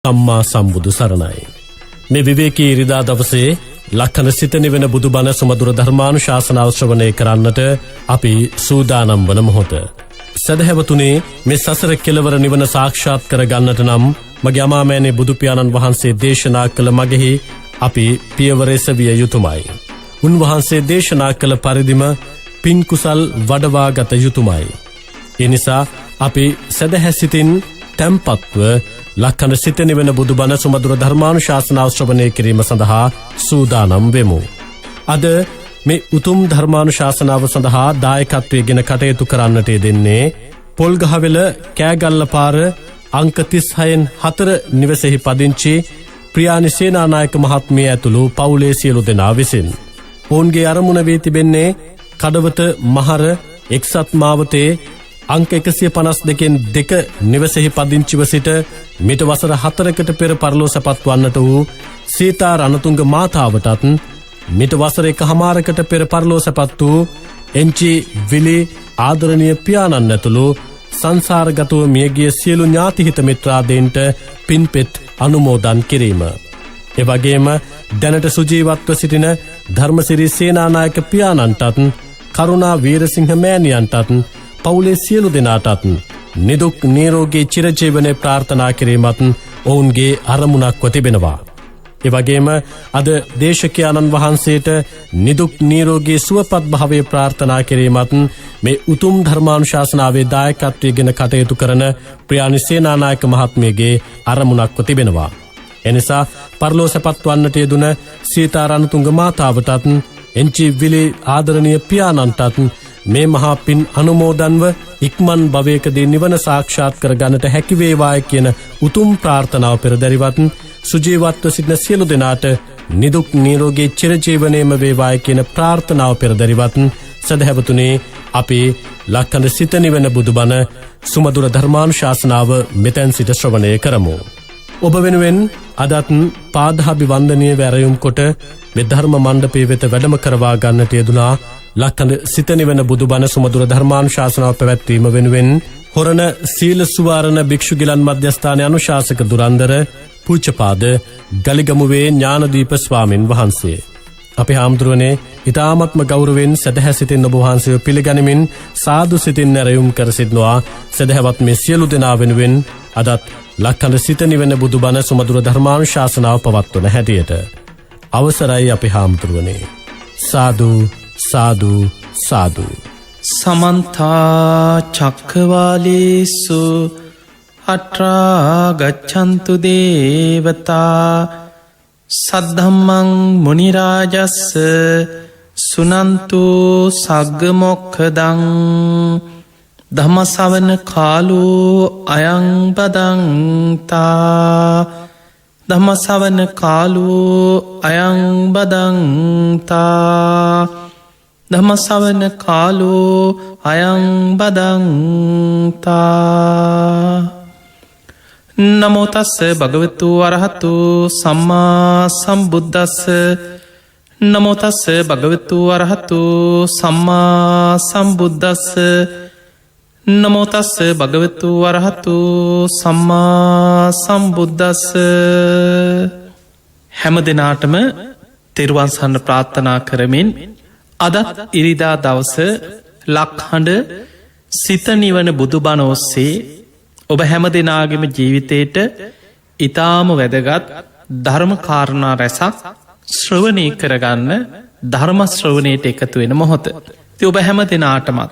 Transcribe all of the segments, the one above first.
සම්මා සම්බුදු සරණයි. මේ විවේකී ඉරිදා දවසේ ලක්කන සිත නිවෙන බුදුබණ සුමధుර ධර්මානුශාසනාව ශ්‍රවණය කරන්නට අපි සූදානම් වන මොහොත. සදහැවතුනේ මේ සසර කෙලවර නිවන සාක්ෂාත් කර ගන්නට නම් මගේ අමාමෑණේ බුදු පියාණන් වහන්සේ දේශනා කළ මගෙහි අපි පියවර එසවිය යුතුමයි. උන්වහන්සේ දේශනා කළ පරිදිම පින් කුසල් වඩවා ගත යුතුමයි. ඒ නිසා අපි සදහැසිතින් තැම්පත්ව ලක්කන සිත නිවෙන බුදුබණ සුමధుර ධර්මානුශාසනාව ශ්‍රවණය කිරීම සඳහා සූදානම් වෙමු. අද මේ උතුම් ධර්මානුශාසනාව සඳහා දායකත්වයෙන් කටයුතු කරන්නට යෙදෙන්නේ පොල්ගහවෙල කෑගල්ල පාර අංක 36න් 4 නිවසේහි පදිංචි ප්‍රියානි සේනානායක මහත්මිය ඇතුළු පවුලේ සියලු දෙනා විසින්. ඔවුන්ගේ අරමුණ වී තිබෙන්නේ කඩවත මහර එක්සත් මාවතේ අංක 152න් 2 නිවසේහි පදිංචිව සිට මිට වසර 4කට පෙර පරලෝසපත් වන්නට වූ සීතා රණතුංග මාතාවටත් මිට වසර 1මාරකට පෙර පරලෝසපත් වූ එන්චි විලි ආදරණීය පියාණන් ඇතුළු සංසාරගතව මියගිය සියලු ඥාතිහිත මිත්‍රාදීන්ට පින්පෙත් අනුමෝදන් කිරීම. එවැගේම දැනට සුජීවත්ව සිටින ධර්මසිරි සේනානායක පියාණන්ටත් කරුණා වීරසිංහ මෑණියන්ටත් පවුලේ සියලු දෙනාටත් නිදුක් නිරෝගී චිරජීවනයේ ප්‍රාර්ථනා කිරීමත් ඔවුන්ගේ අරමුණක්ව තිබෙනවා. එවැගේම අද දේශකයාණන් වහන්සේට නිදුක් නිරෝගී සුවපත් භාවයේ ප්‍රාර්ථනා කිරීමත් මේ උතුම් ධර්මානුශාසනාවේ දායකත්වයෙන් කටයුතු කරන ප්‍රියානි සේනානායක මහත්මියගේ අරමුණක්ව තිබෙනවා. එනිසා පරලෝසපත් වන්නට යෙදුන සීතා රණතුංග මාතාවටත් එන්චි විලි ආදරණීය පියාණන්ටත් මේ මහා පින් අනුමෝදන්ව ඉක්මන් භවයකදී නිවන සාක්ෂාත් කර ගන්නට හැකි වේවායි කියන උතුම් ප්‍රාර්ථනාව පෙරදරිවත් සුජීවත්ව සිටින සියලු දෙනාට නිදුක් නිරෝගී චිරජීවනයේම වේවායි කියන ප්‍රාර්ථනාව පෙරදරිවත් සදහැවතුනේ අපි ලක්කන සිත නිවෙන බුදුබණ සුමధుර ධර්මානුශාසනාව මෙතෙන් සිට ශ්‍රවණය කරමු. ඔබ වෙනුවෙන් අදත් පාදාභි වන්දනීය වැරයුම් කොට මේ ධර්ම මණ්ඩපයේ වෙත වැඩම කරවා ගන්නට යෙදුනා ලක්කන සිත නිවෙන බුදුබණ සුමధుර ධර්මානුශාසනාව පැවැත්වීම වෙනුවෙන් හොරණ සීල සුවාරණ භික්ෂු ගිලන් මධ්‍යස්ථානයේ අනුශාසක දුරන්දර පූජ්‍යපාද ගලිගමුවේ ඥානදීප ස්වාමින් වහන්සේ. අපේ හාමුදුරුවනේ ඊ타ත්ම ගෞරවයෙන් සදහැසිතින් ඔබ වහන්සේව පිළිගනිමින් සාදු සිතින් නැරයුම් කර සිටනවා. සදහවත් මේ සියලු දෙනා වෙනුවෙන් අදත් ලක්කන සිත නිවෙන බුදුබණ සුමధుර ධර්මානුශාසනාව පවත්වන හැටියට අවසරයි අපේ හාමුදුරුවනේ. සාදු සාදු සාදු. සමන්තා චක්කවාලේසු අත්‍රා ගච්ඡන්තු දේවතා සද්ධම්මං මුනි රාජස්ස සුනන්තු සග්ග මොක්ඛදං ධම්ම ශ්‍රවණ කාලෝ අයං බදන්තා ධම්ම ශ්‍රවණ කාලෝ අයං බදන්තා ධම්ම ශ්‍රවණ කාලෝ අයං බදන්තා. නමෝ තස්ස භගවතු අරහතු සම්මා සම්බුද්දස්ස නමෝ තස්ස භගවතු අරහතු සම්මා සම්බුද්දස්ස නමෝ තස්ස භගවතු අරහතු සම්මා සම්බුද්දස්ස. හැම දිනාටම තෙරුවන් සරණ ප්‍රාර්ථනා කරමින් අදත් ඉරිදා දවස ලක්හඬ සිත නිවන බුදුබණ ඔස්සේ ඔබ හැම දෙනාගේම ජීවිතයට ඊටාම වැදගත් ධර්ම කාරණා රැසක් ශ්‍රවණය කරගන්න ධර්ම ශ්‍රවණයට එකතු වෙන මොහොත. ඉතින් ඔබ හැම දෙනාටමත්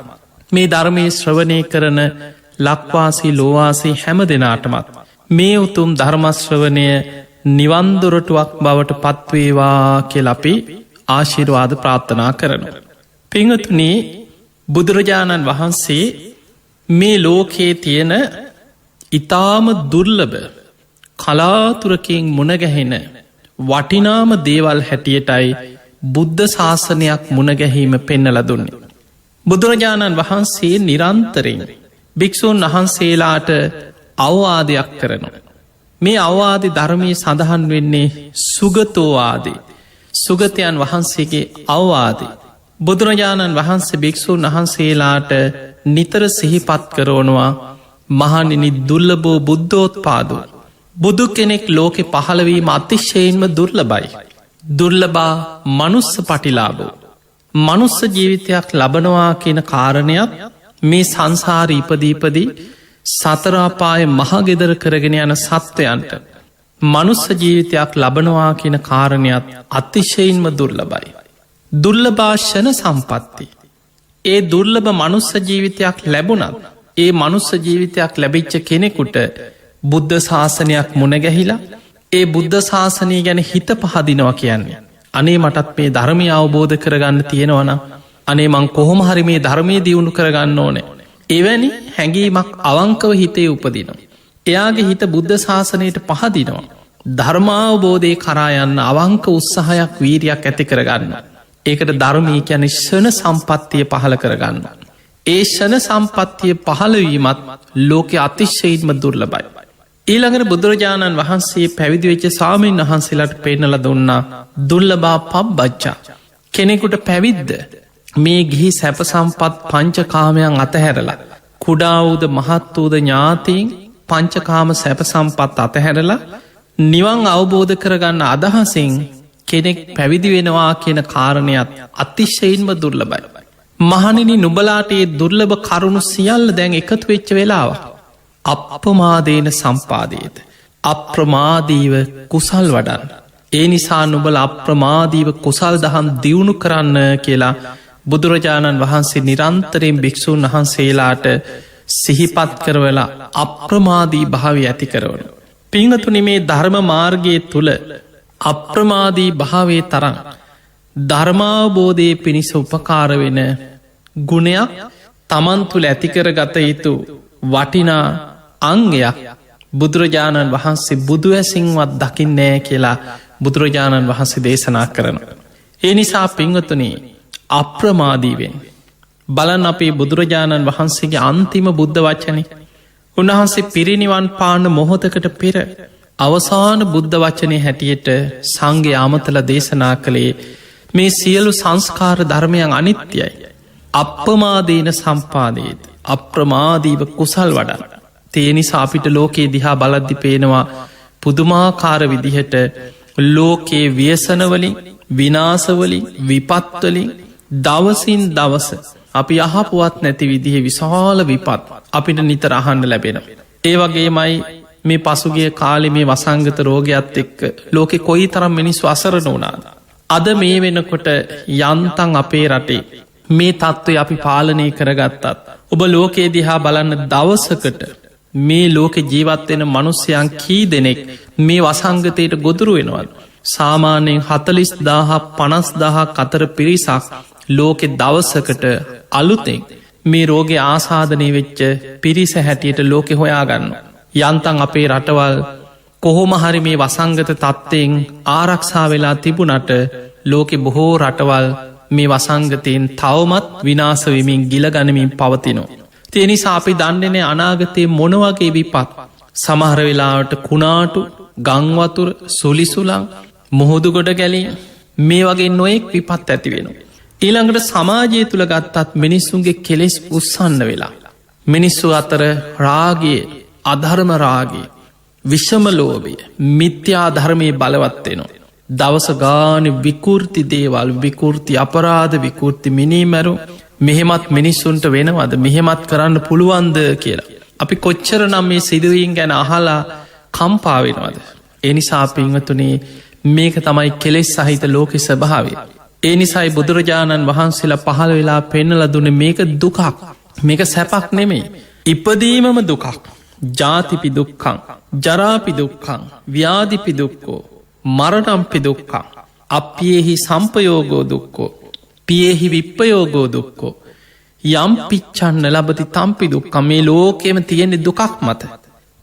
මේ ධර්මයේ ශ්‍රවණය කරන ලක්වාසී ලෝවාසී හැම දෙනාටමත් මේ උතුම් ධර්ම ශ්‍රවණය නිවන් දොරටුවක් බවට පත්වේවා කියලා අපි ආශිර්වාද ප්‍රාර්ථනා කරනවා. පින්වතුනි, බුදුරජාණන් වහන්සේ මේ ලෝකයේ තියෙන ඊටාම දුර්ලභ කලාතුරකින් මුණගැහෙන වටිනාම දේවල් හැටියටයි බුද්ධ ශාසනයක් මුණගැහීම පෙන්නලා දුන්නේ. බුදුරජාණන් වහන්සේ නිරන්තරයෙන් භික්ෂූන් වහන්සේලාට අවවාදයක් කරනවා. මේ අවවාද ධර්මයේ සඳහන් වෙන්නේ සුගතෝ ආදී සුගතයන් වහන්සේගේ අවවාදේ. බුදුරජාණන් වහන්සේ භික්ෂූන් වහන්සේලාට නිතර සිහිපත් කරවනවා මහණෙනි දුර්ලභෝ බුද්ධෝත්පාදෝ බුදු කෙනෙක් ලෝකෙ පහළවීම අතිශ්‍යයෙන්ම දුර්ලබයි. දුර්ලබා මනුස්ස පටිලාබෝ. මනුස්ස ජීවිතයක් ලබනවා කියන කාරණයක් මේ සංසාර ඉපදීපදී සතරාපාය මහගෙදර කරගෙන යන සත්වයන්ට මනුස්ස ජීවිතයක් ලබනවා කියන කාරණයක් අතිශයින්ම දුර්ලබයි. දුර්ලභාෂණ සම්පත්ති. ඒ දුර්ලභ මනුස්ස ජීවිතයක් ලැබුණත් ඒ මනුස්ස ජීවිතයක් ලැබිච්ච කෙනෙකුට බුද්ධ ශාසනයක් මුණගැහිලා ඒ බුද්ධ ශාසනය ගැන හිත පහදිනවා කියන්නේ. අනේ මටත් මේ ධර්මය අවබෝධ කරගන්න තියෙනවන අනේ මං කොහොම හරි මේ ධර්මය දියුණු කරගන්න ඕනේ. එවැනි හැඟීමක් අවංකව හිතේ උපදිනවා. එයාගේ හිත බුද්ධ ශාසනයට පහදිනවා. ධර්මාවබෝධය කරා යන්න අවංක උත්සාහයක් වීරයක් ඇති කරගන්න. ඒකට ධර්මී කියන ෂණ සම්පත්තිය පහළ කරගන්න. ඒ ෂණ සම්පත්තිය පහළවීමත් ලෝකෙ අතිශ්‍යයිත්ම දුර්ලබයි. ඊළඟට බුදුරජාණන් වහන්සේ පැවිදිවෙච්ච සාමීන් වහන්සේලාට පෙන්නල දුන්නා දුර්ලබා පබ්බච්චා. කෙනෙකුට පැවිද්ද මේ ගිහි සැප සම්පත් පංචකාමයන් අතහැරලා කුඩාවූද මහත්වූද ඥාතීන් පංචකාම සැප සම්පත් අතහැරලා නිවන් අවබෝධ කරගන්න අදහසින් කෙනෙක් පැවිදි වෙනවා කියන කාරණයක් අතිශ්‍යයින්ම දුර්ලබයි. මහනිනි නුබලාටේ දුර්ලභ කරුණු සියල්ල දැන් එකතු වෙච්ච වෙලාව. අප්‍රමාදේන සම්පාදයත. අප්‍රමාදීව කුසල් වඩන්. ඒ නිසා නුබල අප්‍රමාදීව කුසල් දහම් දියුණු කරන්න කියලා බුදුරජාණන් වහන්සේ නිරන්තරයෙන් භික්‍ෂූන් වහන්සේලාට සිහිපත් කරවලා අප්‍රමාදී භාවය ඇති කරවන. පිංහතුනි මේ ධර්ම මාර්ගය තුළ අප්‍රමාදී භාවේ තරන් ධර්මාවබෝධය පිණිස උපකාර වෙන ගුණයක් තමන් තුළ ඇතිකර ගත යුතු වටිනා අංගයක් බුදුරජාණන් වහන්සේ බුදු ඇසින්වත් දකින්නෑ කියලා බුදුරජාණන් වහන්සේ දේශනා කරන. ඒ නිසා පිංවතුනී අප්‍රමාදීවෙන් බලන් අපේ බුදුරජාණන් වහන්සේගේ අන්තිම බුද්ධ වචනය උන්වහන්සේ පිරිනිවන් පාන මොහොතකට පෙර අවසාන බුද්ධ වචනය හැටියට සංඝය අමතල දේශනා කළේ මේ සියලු සංස්කාර ධර්මයන් අනිත්‍යයි. අප්‍රමාදීන සම්පාදයේද අප්‍රමාදීව කුසල් වඩන්. තේ නිසා අපිට ලෝකයේ දිහා බලද්දි පේනවා පුදුමාකාර විදිහට ලෝකයේ ව්‍යසනවලින් විනාසවලින් විපත්වලින් දවසින් දවස අපි අහපුවත් නැති විදිහ විශාල විපත් අපිට නිතර අහන්න ලැබෙන. ඒ වගේමයි මේ පසුගේ කාලෙ මේ වසංගත රෝගයක්ත් එක්ක ලෝකෙ කොයි තරම් මිනිස් අසරන වුණාද. අද මේ වෙනකොට යන්තන් අපේ රටේ මේ තත්ත්වය අපි පාලනය කරගත්තත්. ඔබ ලෝකයේ දිහා බලන්න දවසකට මේ ලෝක ජීවත්වෙන මනුස්්‍යයන් කී දෙනෙක් මේ වසංගතයට ගොදුරු වෙනවද. සාමාන්‍යයෙන් 40,000 අතර පිරිසක් ලෝකෙ දවසකට අලුතෙන් මේ රෝග ආසාධනය වෙච්ච පිරිස හැටියට ලෝකෙ හොයාගන්න. යන්තන් අපේ රටවල් කොහොම හරි මේ වසංගත තත්ත්වයෙන් ආරක්ෂා වෙලා තිබුණට ලෝකෙ බොහෝ රටවල් මේ වසංගතයෙන් තවමත් විනාසවමින් ගිල ගනමින් පවතිනෝ. තියනිසා අපි දන්නෙන අනාගතය මොනවගේ විපත් සමහර වෙලාවට කුණාටු ගංවතුර සුලිසුලං මුහුදුගොඩ ගැලිය මේ වගේ නොයෙක් විපත් ඇති වෙනවා. ඊළඟට සමාජය තුළ ගත්තත් මිනිස්සුන්ගේ කෙලෙස් උත්සන්න වෙලා. මිනිස්සු අතර රාගේ අධර්ම රාගේ විෂමලෝබය මිත්‍යාධර්මය බලවත්වෙනවා. දවස ගාන විකෘති දේවල් විකෘති අපරාධ විකෘති මිනීමැරු මෙහෙමත් මිනිස්සුන්ට වෙනවද මෙහෙමත් කරන්න පුළුවන්ද කියලා. අපි කොච්චර නම් මේ සිදුවීන් ගැන අහලා කම්පාවෙනවද. එනිසා පිංවතුනේ මේක තමයි කෙලෙස් සහිත ලෝකෙ ස්වභාවේ. ඒ නිසයි බුදුරජාණන් වහන්සේලා පහළ වෙලා පෙන්නල දුන මේක දුකක් මේක සැපක් නෙමෙයි. ඉපදීමම දුකක්. ජාතිපි දුක්කං ජරාපි දුක්කං ව්‍යාධිපි දුක්කෝ මරණම්පි දුක්කං අපියෙහි සම්පයෝගෝ දුක්කෝ පියෙහි විප්පයෝගෝ දුක්කෝ යම් පිච්චන්න ලබති තම්පි දුක්කම් මේ ලෝකෙම තියෙන්නේ දුකක් මත.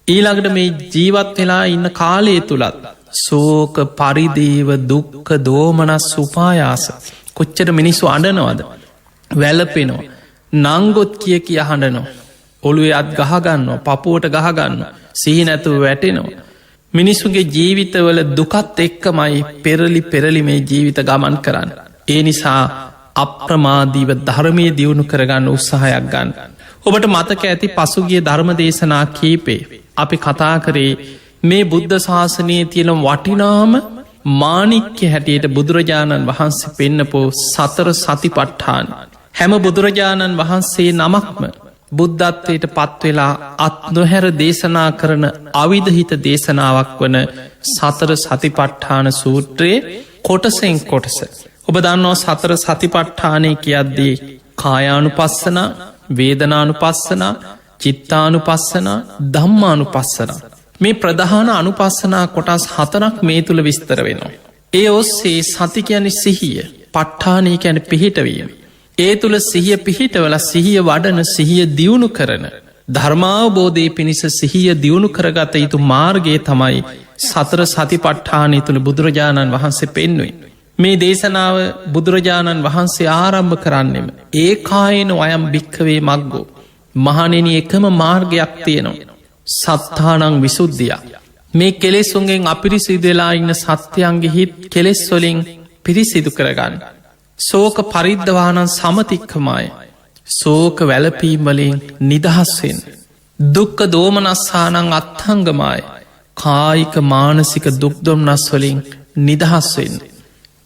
ඊළඟට මේ ජීවත් වෙලා ඉන්න කාලය තුළත් සෝක පරිදේව දුක්ක දෝමනස් සුපායාස කොච්චර මිනිස්සු අඩනවද වැලපෙනෝ නංගොත් කිය කිය හඬනෝ ඔළුවේ අත් ගහගන්නවා පපුුවට ගහගන්න සිහි නැතුව වැටෙනවා. මිනිස්සුගේ ජීවිතවල දුකත් එක්කමයි පෙරලි මේ ජීවිත ගමන් කරන්න. ඒ නිසා අප්‍රමාදීව ධර්මය දියුණු කරගන්න උත්සාහයක් ගන්න. ඔබට මතක ඇති පසුගිය ධර්ම දේශනා කීපේ අපි කතා කරේ මේ බුද්ධ ශාසනයේ තියෙන වටිනාම මානික්‍ය හැටියට බුදුරජාණන් වහන්සේ පෙන්නපෝ සතර සතිපට්ඨාන. හැම බුදුරජාණන් වහන්සේ නමක්ම බුද්ධත්වයට පත්වෙලා අත් නොහැර දේශනා කරන අවිධහිත දේශනාවක් වන සතර සතිපට්ඨාන සූත්‍රයේ කොටසෙන් කොටස. ඔබ දන්නවා සතර සතිපට්ඨානය කියද්දී කායානු පස්සන, වේදනානු පස්සන, චිත්තානු පස්සන, ධම්මානු පස්සන. මේ ප්‍රධාන අනුපස්සනා කොටස් 4ක් මේ තුළ විස්තර වෙනවා. ඒ ඔස්සේ සති කියන්නේ සිහිය, පට්ඨානය කියන්නේ පිහිටවීම. ඒ තුළ සිහිය පිහිටවල සිහිය වඩන, සිහිය දියුණු කරන, ධර්මාවබෝධය පිණිස සිහිය දියුණු කරගත යුතු මාර්ගය තමයි සතර සතිපට්ඨානය තුළ බුදුරජාණන් වහන්සේ පෙන්නුවේ. මේ දේශනාව බුදුරජාණන් වහන්සේ ආරම්භ කරන්නෙම ඒ කායන අයම් භික්කවේ මග්ගෝ, මහණෙනි එකම මාර්ගයක් තියෙනවා, සත්තානං විසුද්ධිය. මේ කෙලෙසුන්ගෙන් අපිරිසිදු වෙලා ඉන්න සත්‍යයන්ගේ හිත් කෙලෙස් වලින් පිරිසිදු කරගන්න. සෝක පරිද්ධවානන් සමතික්කමයි, සෝක වැලපීම් වලින් නිදහස් වෙන්න. දුක්ඛ දෝමනස්සානං අත්ථංගමයි, කායික මානසික දුක් දුම්නස් වලින් නිදහස් වෙන්න.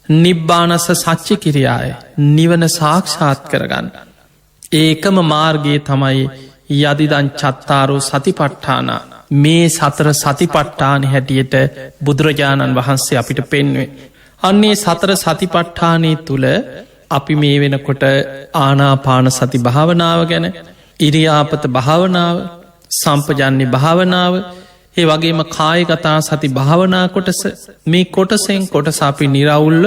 නිබ්බානස සච්චි කිරියාය, නිවන සාක්ෂාත් කරගන්න. ඒකම මාර්ගයේ තමයි යදිදං චත්තාරෝ සතිපට්ඨාන, මේ සතර සතිපට්ඨාන හැටියට බුදුරජාණන් වහන්සේ අපිට පෙන්වේ. අන්නේ සතර සතිපට්ඨානය තුළ අපි මේ වෙනකොට ආනාපාන සති භාවනාව ගැන, ඉරියාපත භාවනාව, සම්පජන්‍ය භාවනාව, ඒ වගේම කායගතා සති භාවනා කොටස, මේ කොටසෙන් කොටස අපි නිරවුල්ල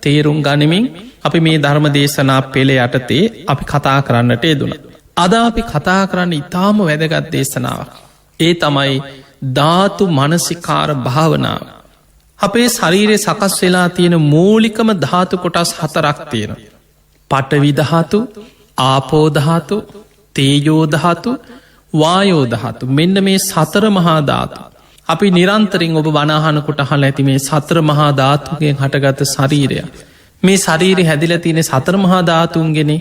තේරුම් ගනිමින් අපි මේ ධර්ම දේශනා පෙළ යටතේ අපි කතා කරන්නට යෙදුණ. අද අපි කතා කරන්න ඉතාම වැදගත් දේශනාවක්. ඒ තමයි ධාතු මනසිකාර භාවනාව. අපේ ශරීරය සකස් වෙලා තියෙන මූලිකම ධාතු කොටස් 4ක් තියෙන. පඨවි ධාතු, ආපෝ ධාතු, තේජෝ ධාතු, වායෝ ධාතු. මෙන්න මේ සතර මහා ධාතු. අපි නිරන්තරයෙන් ඔබ වනාහනකොට අහලා ඇති මේ සතර මහා ධාතුන්ගෙන් හටගත් ශරීරය. මේ ශරීරය හැදිලා තියෙන සතර මහා ධාතුන්ගෙන්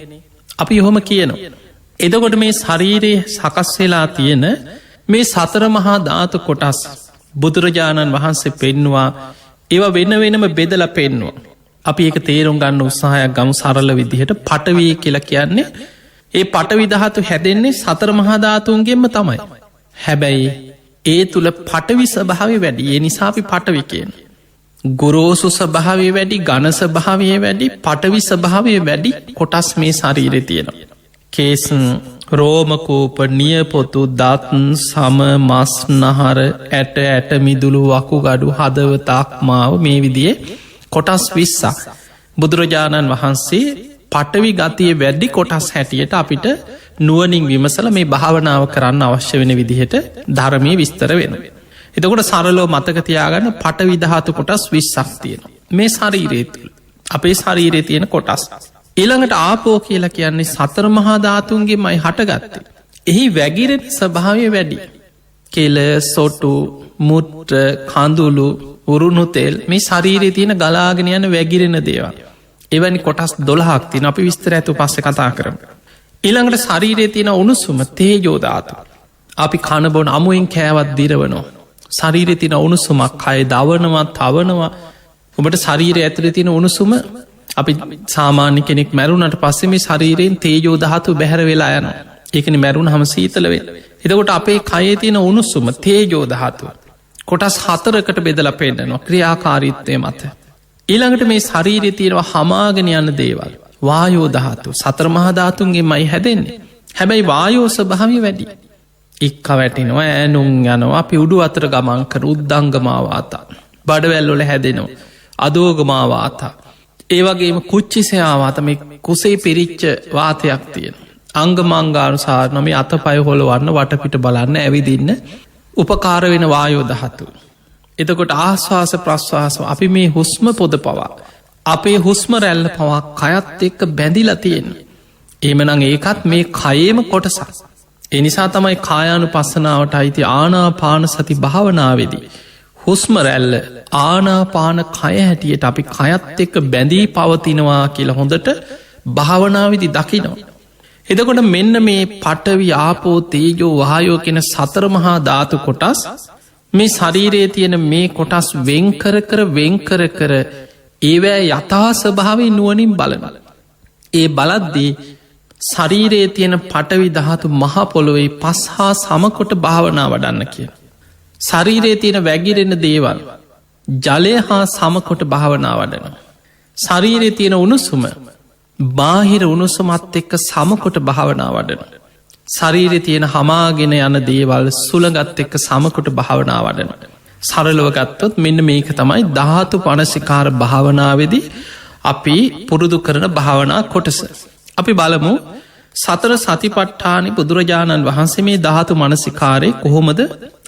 අපි ඔහොම කියනවා. එතකොට මේ ශරීරයේ සකස් වෙලා තියෙන මේ සතර මහා ධාතු කොටස් බුදුරජාණන් වහන්සේ පෙන්නවා, ඒවා වෙන වෙනම බෙදලා පෙන්නවා. අපි ඒක තේරුම් ගන්න උත්සාහයක් ගමු. සරල විදිහට පඨවි කියලා කියන්නේ, ඒ පඨවි ධාතු හැදෙන්නේ සතර මහා ධාතුන්ගෙන්ම තමයි. හැබැයි ඒ තුල පඨවි ස්වභාවය වැඩි. ඒ නිසා අපි පඨවි කියන්නේ. ගොරෝසු ස්වභාවය වැඩි, ඝන ස්වභාවය වැඩි, පඨවි ස්වභාවය වැඩි කොටස් මේ ශරීරේ තියෙනවා. කේස්, රෝමකූප, නියපොතු, දත්, සම, මස්, නහර, ඇට, ඇට මිදුළු, වකුගඩු, හදවතක්, මාව, මේ විදිහේ කොටස් 20ක් බුදුරජාණන් වහන්සේ පඨවි ගතිය වැඩි කොටස් හැටියට අපිට නුවණින් විමසලා මේ භාවනාව කරන්න අවශ්‍ය වෙන විදිහට ධර්මයේ විස්තර වෙනවා. එතකොට සරලව මතක තියාගන්න පඨවි ධාතු කොටස් 20ක් තියෙනවා මේ ශරීරය තුළ. අපේ ශරීරයේ තියෙන කොටස්. ඊළඟට ආපෝ කියලා කියන්නේ සතර මහා ධාතුන්ගෙන්මයි හටගත්තේ. එහි වැగిරෙන ස්වභාවය වැඩි. කෙල, සොටු, මුත්‍ර, කඳුළු, උරුණු තෙල්, මේ ශරීරයේ තියෙන ගලාගෙන යන වැగిරෙන දේවල්. එවැනි කොටස් 12ක් තියෙනවා. අපි විස්තර ඇතුව පස්සේ කතා කරමු. ඊළඟට ශරීරයේ තියෙන උණුසුම තේජෝ ධාතු. අපි කන බොන අමුවෙන් කෑවත් දිරවනවා. ශරීරයේ තියෙන උණුසුමක් කය දවනවා, තවනවා. ඔබට ශරීරය ඇතුලේ තියෙන උණුසුම, අපි සාමාන්‍ය කෙනෙක් මැරුණට පස්සේ මේ ශරීරයෙන් තේජෝ ධාතු බැහැර වෙලා යනවා. ඒකනේ මැරුණාම සීතල වෙන්නේ. එතකොට අපේ කයේ තියෙන උණුසුම තේජෝ ධාතුව කොටස් 4කට බෙදලා පෙන්නනවා ක්‍රියාකාරීත්වය මත. ඊළඟට මේ ශරීරයේ තියෙනවා හමාගෙන යන දේවල්. වායෝ ධාතු සතර මහා ධාතුන්ගෙන්මයි හැදෙන්නේ. හැබැයි වායෝ ස්වභාවය වැඩි. එක්ක වැටෙනවා, ඈනුම් යනවා, අපි උඩු අතර ගමන් කර උද්දංගමා වාතා. බඩවැල් වල හැදෙනවා. අදෝගමා වාතා. ඒ වගේම කුච්චිසයා වාත, මේ කුසේ පිරිච්ච වාතයක් තියෙනවා. අංගමංගානුසාරව මේ අතපය හොලවන්න, වටපිට බලන්න, ඇවිදින්න උපකාර වෙන වායෝ ධාතු. එතකොට ආශ්වාස ප්‍රශ්වාස, අපි මේ හුස්ම පොද පවා, අපේ හුස්ම රැල්ල පවා කයත් එක්ක බැඳිලා තියෙන්නේ. එහෙමනම් ඒකත් මේ කයේම කොටසක්. ඒ නිසා තමයි කායානුපස්සනාවට අයිති ආනාපාන සති භාවනාවේදී හුස්ම රැල්ල ආනාපාන කය හැටියට අපි කයත් එක්ක බැඳී පවතිනවා කියලා හොඳට භාවනාවේදී දකිනවා. එතකොට මෙන්න මේ පඨවි, ආපෝ, තේජෝ, වායෝ කියන සතර මහා ධාතු කොටස් මේ ශරීරයේ තියෙන මේ කොටස් වෙන්කර කර ඒවැ යථා ස්වභාවය නුවනින් බලන. ඒ බලද්දී ශරීරයේ තියෙන පටවි ධාතු මහපොළොවේ පස් හා සමකොට භාවනා වඩන්න කියන. ශරීරයේ තියෙන වැගිරෙන දේවල් ජලය හා සමකොට භාවනා වඩන. ශරීරයේ තියෙන උණුසුම බාහිර උණුසුමත් එක්ක සමකොට භාවනා වඩන. ශරීරයේ තියෙන හමාගෙන යන දේවල් සුළගත් එක්ක සමකොට භාවනා වඩන. සරලවගත්තොත් මෙන්න මේක තමයි ධාතු පනසිකාර භාවනාවේදී අපි පුරුදු කරන භාවනා කොටස. අපි බලමු සතර සතිපට්ඨානි බුදුරජාණන් වහන්සේ මේ ධාතු මනසිකාරය කොහොමද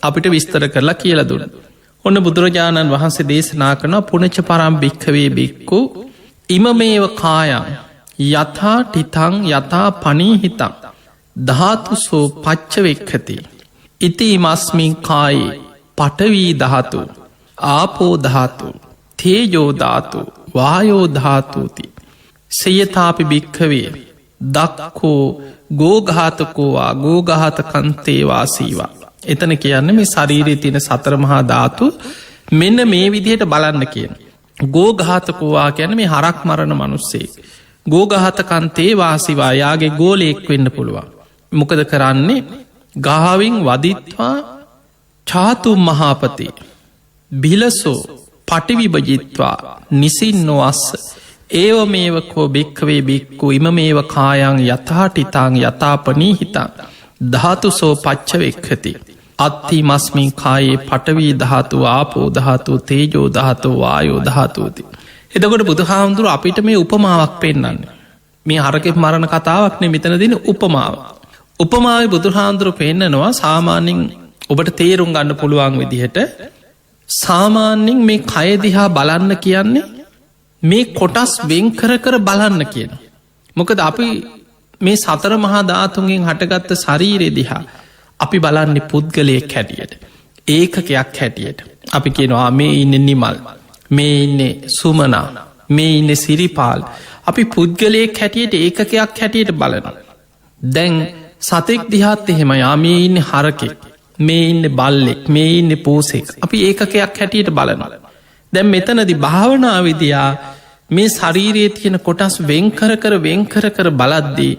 අපිට විස්තර කරලා කියලා දුන්න. ඔන්න බුදුරජාණන් වහන්සේ දේශනා කරන පුනච පරම් භික්කවේ බික්කු ඉමමේව කායන් යථා ටිතං යථා පනීහිතං ධාතුසෝ පච්චවෙක්කති ඉති මස්මින් කායේ පටවී ධාතු ආපෝ ධාතු තේජෝ ධාතු වායෝ ධාතුති සයතාපි භික්කවේ දක්කෝ ගෝඝාතකෝවා ගෝඝාත කන්තේවාසීවා. එතන කියන්න මේ ශරීරයේ තියෙන සතර මහා ධාතු මෙන්න මේ විදිහට බලන්න කියන. ගෝඝාතකෝවා කියන මේ හරක් මරණ මනුස්සේ. ගෝඝාත කන්තේවාසිවා යාගේ ගෝලයෙක් වෙන්න පුළුවන්. මොකද කරන්නේ ගාවින් වදිත්වා චාතු මහාපති බිලසෝ පටිවිභජිත්වා නිසින්නෝ අස්ස ඒව මේවකෝ භික්කවේ බික්කු ඉම මේව කායන් යථාටිතාං යථාපනී හිතං ධාතුසෝ පච්චවෙක්කති අත්ති මස්මින් කායේ පටවී ධාතු ආපෝ ධාතු තේජෝ ධාතු වායෝ ධාතුති. එතකොට බුදුහාමුදුරු අපිට මේ උපමාවක් පෙන්න්න. මේ හරකෙ මරණ කතාවක්නේ මෙතන දෙන උපමාව. උපමාව බුදුහාමුදුරු පෙන්න්නනවා සාමාන්‍යින් ඔබට තේරුම් ගන්න පුළුවන් විදිහට සාමාන්‍යින් මේ කයදිහා බලන්න කියන්නේ මේ කොටස් වෙන්කර කර බලන්න කියන. මොකද අපි මේ සතර මහා ධාතුන්ගෙන් හටගත්ත ශරීරය දිහා අපි බලන්නේ පුද්ගලයෙක් හැටියට. ඒකකයක් හැටියට. අපි කියනවා මේ ඉන්න නිමල් මේ ඉන්න සුමනා මේ ඉන්න සිරිපාල් අපි පුද්ගලයෙක් හැටියට ඒකකයක් හැටියට බලන. දැන් සතෙක් දිහාත් එහෙම යාමේ ඉන්න හරකෙක් මේ ඉන්න බල්ලෙක් මේ ඉන්න පූසෙක් අපි ඒකකයක් හැටියට බලනවා. දැම් මෙතනදි භාවනාවිදයා මේ ශරීරයේ තියෙන කොටස් වෙන්කර කර බලද්දී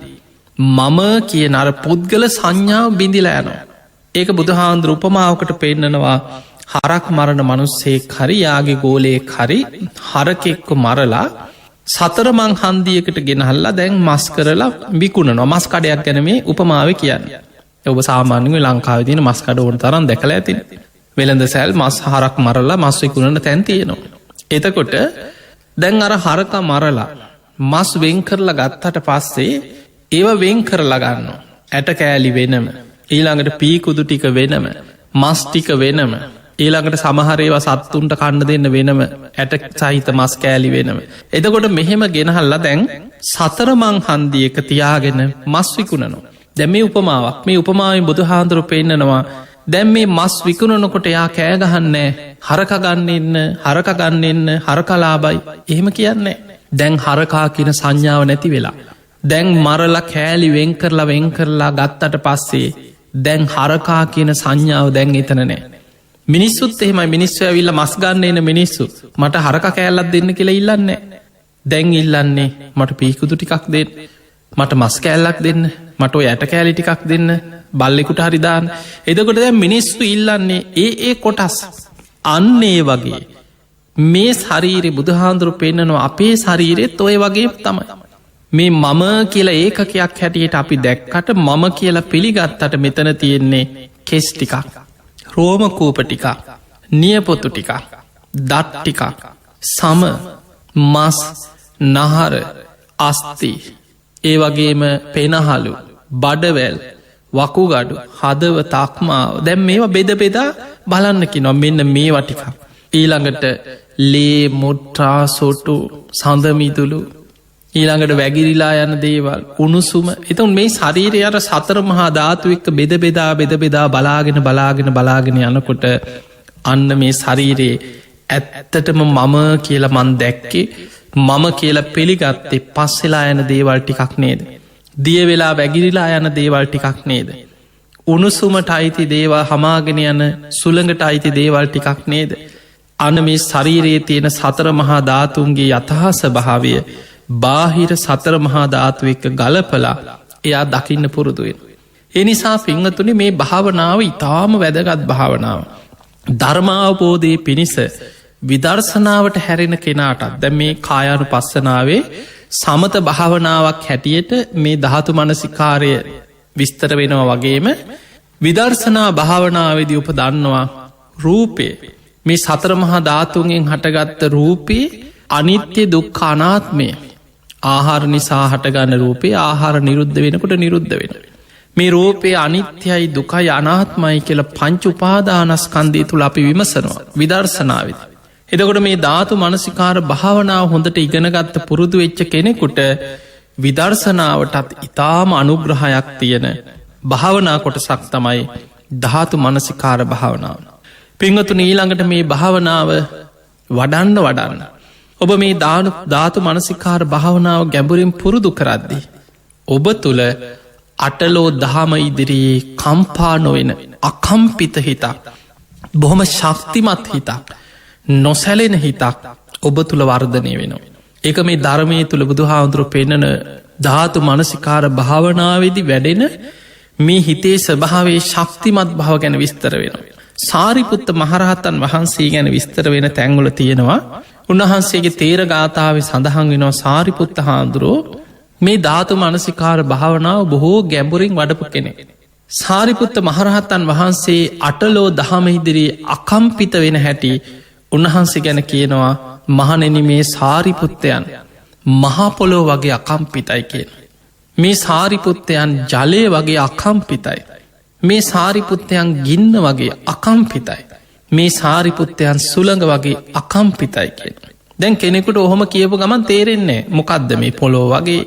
මම කියන අර පුද්ගල සංඥාව බිඳිලා යනවා. ඒක බුදුහාන්දුර උපමාවකට පෙන්නනවා හරක් මරණ මනුස්සේ හරි යාගේ ගෝලයේ හරි හරකෙක්ක මරලා සතරමං හන්දියකට ගෙනහල්ලා දැන් මස් කරලා විකුණ නොමස් කඩයක් ගැන මේ උපමාව කියන්න. ඔබ සාමාන්‍යව ලංකාව තින මස්කඩ ඕන තරම් දැකලා ඇතින් වෙළඳ සැල් මස් හරක් මරලා මස් විකුණට තැන්තියනවා. එතකොට දැන් අර හරක මරලා මස් වෙන් කරලා ගත්තට පස්සේ ඒව වෙන් කරලා ගන්න. ඇට කෑලි වෙනම ඊළඟට පීකුදු ටික වෙනම මස් ටික වෙනම ඊළඟට සමහරේව සත්තුන්ට කන්න දෙන්න වෙනම ඇට සහිත මස් කෑලි වෙනම. එතකොට මෙහෙම ගෙනහල්ලා දැන් සතරමං හන්දියක තියාගෙන මස් විකුණනවා. දැම් මේ උපමාවක් මේ උපමාවෙන් බුදු හාන්දුරු පෙන්න්නනවා දැම් මේ මස් විකුණනකොට යා කෑගහන්නේ හරකගන්න හරකලාබයි එහෙම කියන්නේ. දැන් හරකා කියන සංඥාව නැති වෙලා. දැන් මරල කෑලි වෙන් කරලා ගත්තට පස්සේ දැන් හරකා කියන සංඥාව දැන් එතනනෑ. මිනිස්සුත් එහෙමයි මිනිස්සු ඇවිල්ල මස් ගන්න එන මිනිස්සු මට හරක කෑල්ලත් දෙන්න කියලා ඉල්ලන්නේ. දැන් ඉල්ලන්නේ මට පීකුතු ටිකක් දෙන්න මට මස් කෑල්ලක් දෙන්න මට යට කෑලි ටිකක් දෙන්න බල්ලෙකුට හරිදාන්න. එදකොට දැ මිනිස්සු ඉල්ලන්නේ ඒ කොටස් අන්නේ වගේ මේ ශරීරය බුදුහාන්දුරු පෙන්න්නනවා අපේ ශරීරෙත් ඔය වගේ තමයි. මේ මම කියලා ඒකකයක් හැටියට අපි දැක්කට මම කියලා පිළිගත්තට මෙතන තියෙන්නේ කෙස් ටිකක් රෝමකූප ටිකක් නියපොතු ටිකක් දත් ටිකක් සම මස් නහර අස්ති ඒ වගේම පෙනහලු බඩවැල් වකුගඩු හදව තක්මාව දැම් මේවා බෙද බෙදා බලන්නකි නො මෙන්න මේ වටික. ඊළඟට ලේ මුට්ටා සොටු සඳමිතුළු ඊළඟට වැගිරිලා යන දේවල් උණුසුම එතුන් මේ ශරීරය අර සතර මහා ධාතු එක්ක බෙද බෙදා බලාගෙන යනකොට අන්න මේ ශරීරයේ ඇත්තටම මම කියලා මන් දැක්කේ මම කියලා පිළිගත්තේ පස්සෙලා යන දේවල් ටිකක් නේද. දිය වෙලා වැගිරිලා යන දේවල් ටිකක් නේද. උණුසුමට අයිති දේවල් හමාගෙන යන සුළඟට අයිති දේවල් ටිකක් නේද. අන මේ ශරීරයේ තියෙන සතර මහා ධාතුන්ගේ යතහා ස්වභාවය බාහිර සතර මහා ධාතු එක්ක ගලපලා එයා දකින්න පුරුදුවෙන්. එනිසා පිංහතුනි මේ භාවනාව ඉතාම වැදගත් භාවනාව. ධර්මාවබෝධය පිණිස විදර්ශනාවට හැරෙන කෙනාටත් දැ මේ කායානු පස්සනාවේ සමත භාවනාවක් හැටියට මේ ධාතු මනසිකාරය විස්තර වෙනවා වගේම විදර්ශනා භාවනාවේදී උපදන්නවා රූපය මේ සතර මහා ධාතුන්ගෙන් හටගත්ත රූපයේ අනිත්‍ය දුක්ඛ අනාත්මය ආහාර නිසා හටගන්න රූපේ ආහාර නිරුද්ධ වෙනකොට නිරුද්ධ වෙන. මේ රූපයේ අනිත්‍යයි දුකයි අනාත්මයි කියල පංච උපාදානස්කන්දය තුළ අපි විමසනවා විදර්ශනාවද. එතකොට මේ ධාතු මනසිකාර භාවනාව හොඳට ඉගෙනගත්ත පුරුදු වෙච්ච කෙනෙකුට විදර්ශනාවටත් ඉතාම අනුග්‍රහයක් තියෙන භාවනා කොටසක් තමයි ධාතු මනසිකාර භාවනාව. පිංහතු ඊළඟට මේ භාවනාව වඩන්න. ඔබ මේ ධාතු මනසිකාර භාවනාව ගැඹුරින් පුරුදු කරද්දී. ඔබ තුළ අටලෝ දහම ඉදිරියේ කම්පා නොවෙන අකම්පිත හිතක් බොහොම ශක්තිමත් හිතක් නොසැලෙන හිතක් ඔබ තුළ වර්ධනය වෙනවා. එක මේ ධර්මය තුළ බුදු හාමුදුරු පෙන්නන ධාතු මනසිකාර භාවනාවේදි වැඩෙන මේ හිතේ ස්වභාවේ ශක්තිමත් භාව ගැන විස්තර වෙනවා. සාරිපුත්ත මහරහතන් වහන්සේ ගැන විස්තර වෙන තැංගුල තියෙනවා. උන්වහන්සේගේ තේර ගාථාවේ සඳහන් වෙනවා සාරිපුත්ත හාමුදුරුවෝ මේ ධාතු මනසිකාර භාවනාව බොහෝ ගැඹුරින් වඩපු කෙනෙ. සාරිපුත්ත මහරහතන් වහන්සේ අටලෝ දහමහිදිරී අකම්පිත වෙන හැටි උන්වහන්සේ ගැන කියනවා මහනෙන මේ සාරිපුත්තයන් මහපොලෝ වගේ අකම්පිතයි කියෙන්. මේ සාරිපුත්තයන් ජලය වගේ අකම්පිතයි. මේ සාරිපුත්තයන් ගින්න වගේ අකම්පිතයි. මේ සාරිපුත්තයන් සුළඟ වගේ අකම්පිතයි කියෙන්. දැන් කෙනෙකුට ඔහොම කියපු ගමන් තේරෙන්නේ මොකක්ද මේ පොලෝ වගේ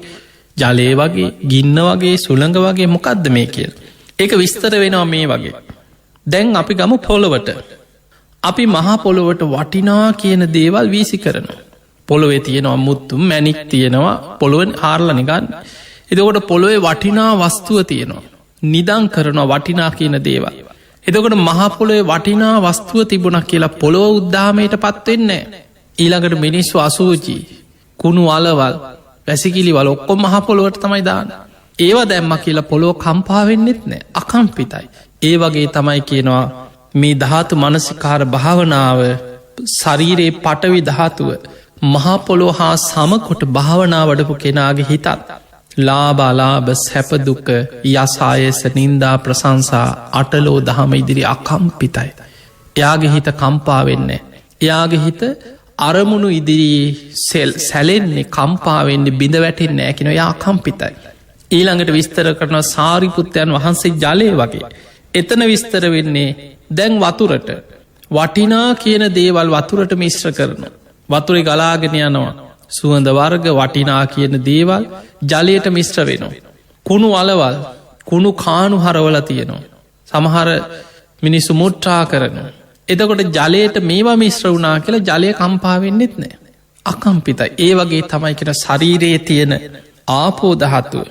ජලය වගේ ගින්න වගේ සුළඟ වගේ මොකක්ද මේ කියල්. ඒක විස්තර වෙනවා මේ වගේ. දැන් අපි ගමු පොළොවට. අපි මහා පොළොවට වටිනා කියන දේවල් වීසි කරන. පොළොවේ තියෙනවා මුත්තුම් මැනික් තියෙනවා පොළොවෙන් හාරලනිගන්න. එදකොට පොළොවේ වටිනා වස්තුව තියෙනවා. නිදං කරනවා වටිනා කියන දේවල්. එදකොට මහපොළොවේ වටිනා වස්තුව තිබුණක් කියලා පොළොව උද්දාමයට පත්වෙන්නේ. ඊළඟට මිනිස්සු අසූචී කුණු අලවල් වැසිකිලිවල ඔක්කොම මහපොළොවට තමයි දාන්න. ඒවා දැම්ම කියලා පොළොව කම්පාවෙන්නෙත් නෑ අකම්පිතයි. ඒ වගේ තමයි කියනවා මේ ධාතු මනසිකාර භාවනාව ශරීරයේ පටවි ධාතුව මහපොළො හා සමකොට භාවනා වඩපු කෙනාගේ හිතත් ලාබාලාබ සැපදුක යසායස නින්දා ප්‍රසංසා අටලෝ දහම ඉදිරි අකම්පිතයි. එයාගේ හිත කම්පාවෙන්නේ. එයාගේ හිත අරමුණු ඉදිරී සැලෙන්නේ කම්පාවෙන්නේ බිඳ වැටෙන් නෑකෙන යා කම්පිතයි. ඊළඟට විස්තර කරන සාරිපුත්තයන් වහන්සේ ජලය වගේ. එතන විස්තර වෙන්නේ දැන් වතුරට වටිනා කියන දේවල් වතුරට මිශ්‍ර කරන. වතුරෙ ගලාගෙන යනවා. සුවඳ වර්ග වටිනා කියන දේවල් ජලයට මිශ්‍ර වෙනවා. කුණු අලවල් කුණු කානු හරවල තියෙනවා. සමහර මිනිස්සු මුට්ටා කරනවා. එතකොට ජලයට මේවා මිශ්‍ර වුනා කියලා ජලය කම්පාවෙන්නෙත් නෑ. අකම්පිතයි. ඒ වගේ තමයි කෙන ශරීරයේ තියෙන ආපෝදහත්තුව.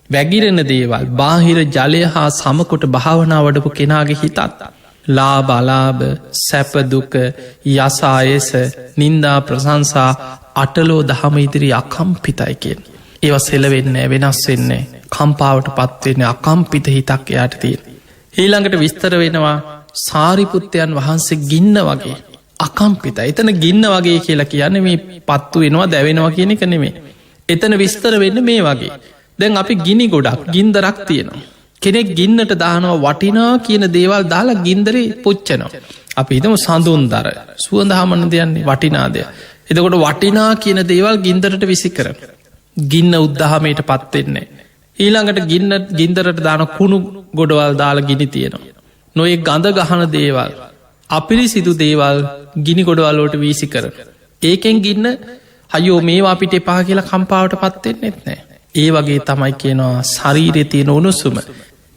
වැගිරෙන දේවල් බාහිර ජලය හා සමකොට භාවනා වඩපු කෙනාගේ හිතත්. ලාබලාබ සැපදුක යසායස නින්දා ප්‍රසංසා අටලෝ දහම ඉදිරි අකම්පිතයි කියෙන්. ඒව සෙලවෙන්නේ වෙනස් වෙන්නේ කම්පාවට පත්වෙන්නේ අකම්පිත හිතක් එයාට තියෙන. ඊළඟට විස්තර වෙනවා සාරිපුත්තයන් වහන්සේ ගින්න වගේ අකම්පිත එතන ගින්න වගේ කියලා කියන්න මේ පත්තු වෙනවා දැවෙනවා කියන එක නෙමේ. එතන විස්තර වෙන්න මේ වගේ. දැන් අපි ගිනි ගොඩක් ගින්දරක් තියෙනවා. කෙනෙක් ගින්නට දානවා වටිනා කියන දේවල් දාලා ගින්දරේ පුච්චනවා. අපි හිතම සඳුන් දර සුවඳ හමන දෙයන්නේ වටිනාදය. එතකොට වටිනා කියන දේවල් ගින්දරට විසි කර. ගින්න උද්දාහමයට පත්වෙන්නේ. ඊළඟට ගින්දරට දාන කුණු ගොඩවල් දාලා ගිනි තියෙනවා. නොේ ගඳ ගහන දේවල් අපිරි සිදු දේවල් ගිනි ගොඩවල්ලෝට වීසි කර. ඒකෙන් ගින්න හයෝ මේවා අපිට එපා කියලා කම්පාවට පත්වෙන්නෙත් නෑ. ඒ වගේ තමයි කියනවා ශරීරය තියෙන උණුසුම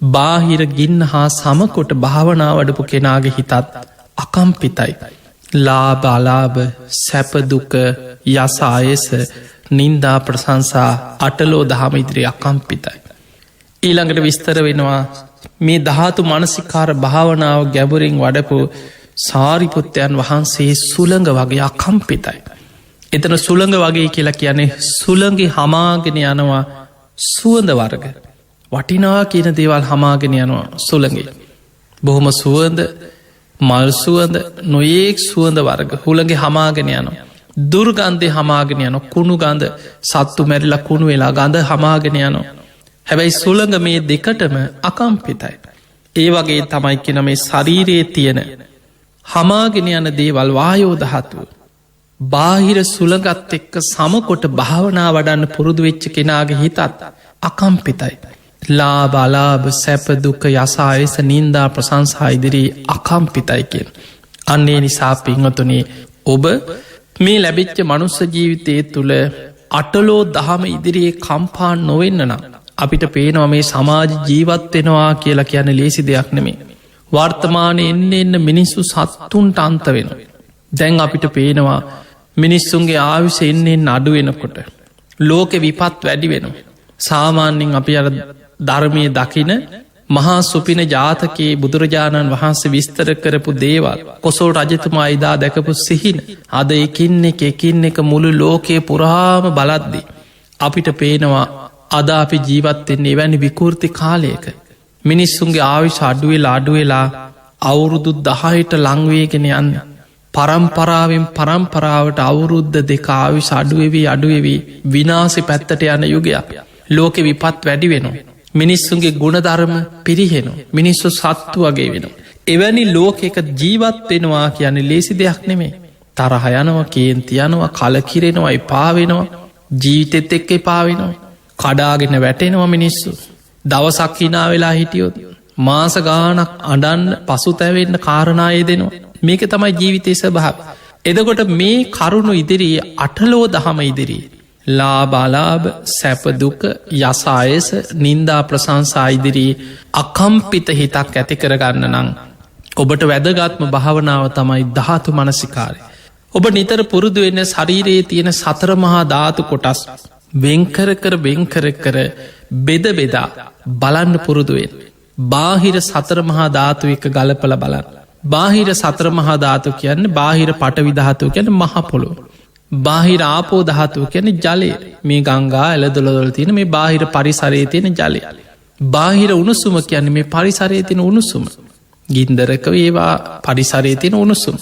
බාහිර ගින්න හා සමකොට භාවනාවඩපු කෙනාගේ හිතත් අකම්පිතයි. ලාබාලාබ සැපදුක යසායස නින්දා ප්‍රසංසා අටලෝ දහම ඉදිරි අකම්පිතයි. ඊළඟට විස්තර වෙනවා මේ ධාතු මනසිකාර භාවනාව ගැබුරින් වඩපු සාරිපුත්තයන් වහන්සේ සුළඟ වගේ අකම්පිතයි. එතන සුළඟ වගේ කියලා කියන්නේ සුළඟි හමාගෙන යනවා සුවඳ වර්ග. වටිනා කියන දේවල් හමාගෙන යනවා සුළඟි. බොහොම සුවඳ මල් සුවඳ නොයෙක් සුවඳ වර්ග හුළඟි හමාගෙන යනවා. දුර්ගන්ධය හමාගෙන යන කුණු ගඳ සත්තු මැරිලා කුණු වෙලා ගඳ හමාගෙන යනවා. හැබැයි සුළඟ මේ දෙකටම අකම්පිතයි. ඒ වගේ තමයි කෙන මේ ශරීරයේ තියෙන හමාගෙන යන දේවල් වායෝදහතුව. බාහිර සුළඟත් එක්ක සමකොට භාවනා වඩන්න පුරුදු වෙච්ච කෙනාගේ හිතත් අකම්පිතයි. ලාබාලාභ සැපදුක යසායස නින්දා ප්‍රසංසා ඉදිරී අකම්පිතයි කියෙන්. අන්නේ නිසා පින්වතුනේ ඔබ මේ ලැබිච්ච මනුස්ස ජීවිතය තුළ අටලෝ දහම ඉදිරියේ කම්පා නොවෙන්න නම් අපිට පේනවා මේ සමාජ ජීවත්වෙනවා කියලා කියන ලේසි දෙයක් නෙමේ. වර්තමානය එන්න මිනිස්සු සත්තුන්ට අන්ත වෙන. දැන් අපිට පේනවා මිනිස්සුන්ගේ ආවිස එන්නෙන් අඩුවෙනකොට. ලෝකෙ විපත් වැඩි වෙනවා. සාමාන්‍යින් අපි අර ධර්මය දකින මහා සුපින ජාතකයේ බුදුරජාණන් වහන්සේ විස්තර කරපු දේවල් කොසෝ රජතුමා ඉදා දැකපු සිහින අද එකින් එක මුළු ලෝකයේ පුරාම බලද්දි. අපිට පේනවා අද අපි ජීවත්වෙන්නේ වැනි විකෘති කාලයක. මිනිස්සුන්ගේ ආවිශ අඩුවෙලා අවුරුදු 10ට ලංවේගෙන යන්න. පරම්පරාවෙන් පරම්පරාවට අවුරුද්ධ දෙක ආවිශ අඩුවවී විනාසි පැත්තට යන යුගයක්. ලෝකෙ විපත් වැඩි වෙනවා. මිනිස්සුන්ගේ ගුණධර්ම පිරිහෙනු. මිනිස්සු සත්තු වගේ වෙන. එවැනි ලෝකෙක ජීවත් වෙනවා කියන්නේ ලේසි දෙයක් නෙමේ. තරහයනවා කේන්තියනවා කලකිරෙනවා එපාවෙනවා ජීවිතෙත් එක්ක එපාවෙනවා. කඩාගෙන වැටෙනවා මිනිස්සු. දවසක් හිනා වෙලා හිටියොත්. මාස ගානක් අඩන්න පසු තැවෙන්න කාරණාය දෙනවා. මේක තමයි ජීවිතය ස්වභාව. එදකොට මේ කරුණු ඉදිරී අටලෝ දහම ඉදිරී. ලාබාලාභ සැපදුක යසායස නින්දා ප්‍රසංසා ඉදිරී අකම්පිත හිතක් ඇති කරගන්න නං. ඔබට වැදගත්ම භාවනාව තමයි ධාතු මනසිකාරය. ඔබ නිතර පුරුදු වෙන්න ශරීරයේ තියෙන සතර මහා ධාතු කොටස් වෙන්කර බෙද බෙදා බලන්න පුරුදුවෙන්. බාහිර සතර මහා ධාතු එක ගලපල බලන්න. බාහිර සතර මහා ධාතු කියන්න බාහිර පටවිධාතු කියැන මහපොළො. බාහිර ආපෝ දහතුව කැන ජලය මේ ගංගා එලදොළදොල තියෙන මේ බාහිර පරිසරය තියෙන ජලය. බාහිර උණුසුම කියන්නේ මේ පරිසරය තියෙන උණුසුම. ගින්දරක ඒවා පරිසරය තියෙන උණුසුම්.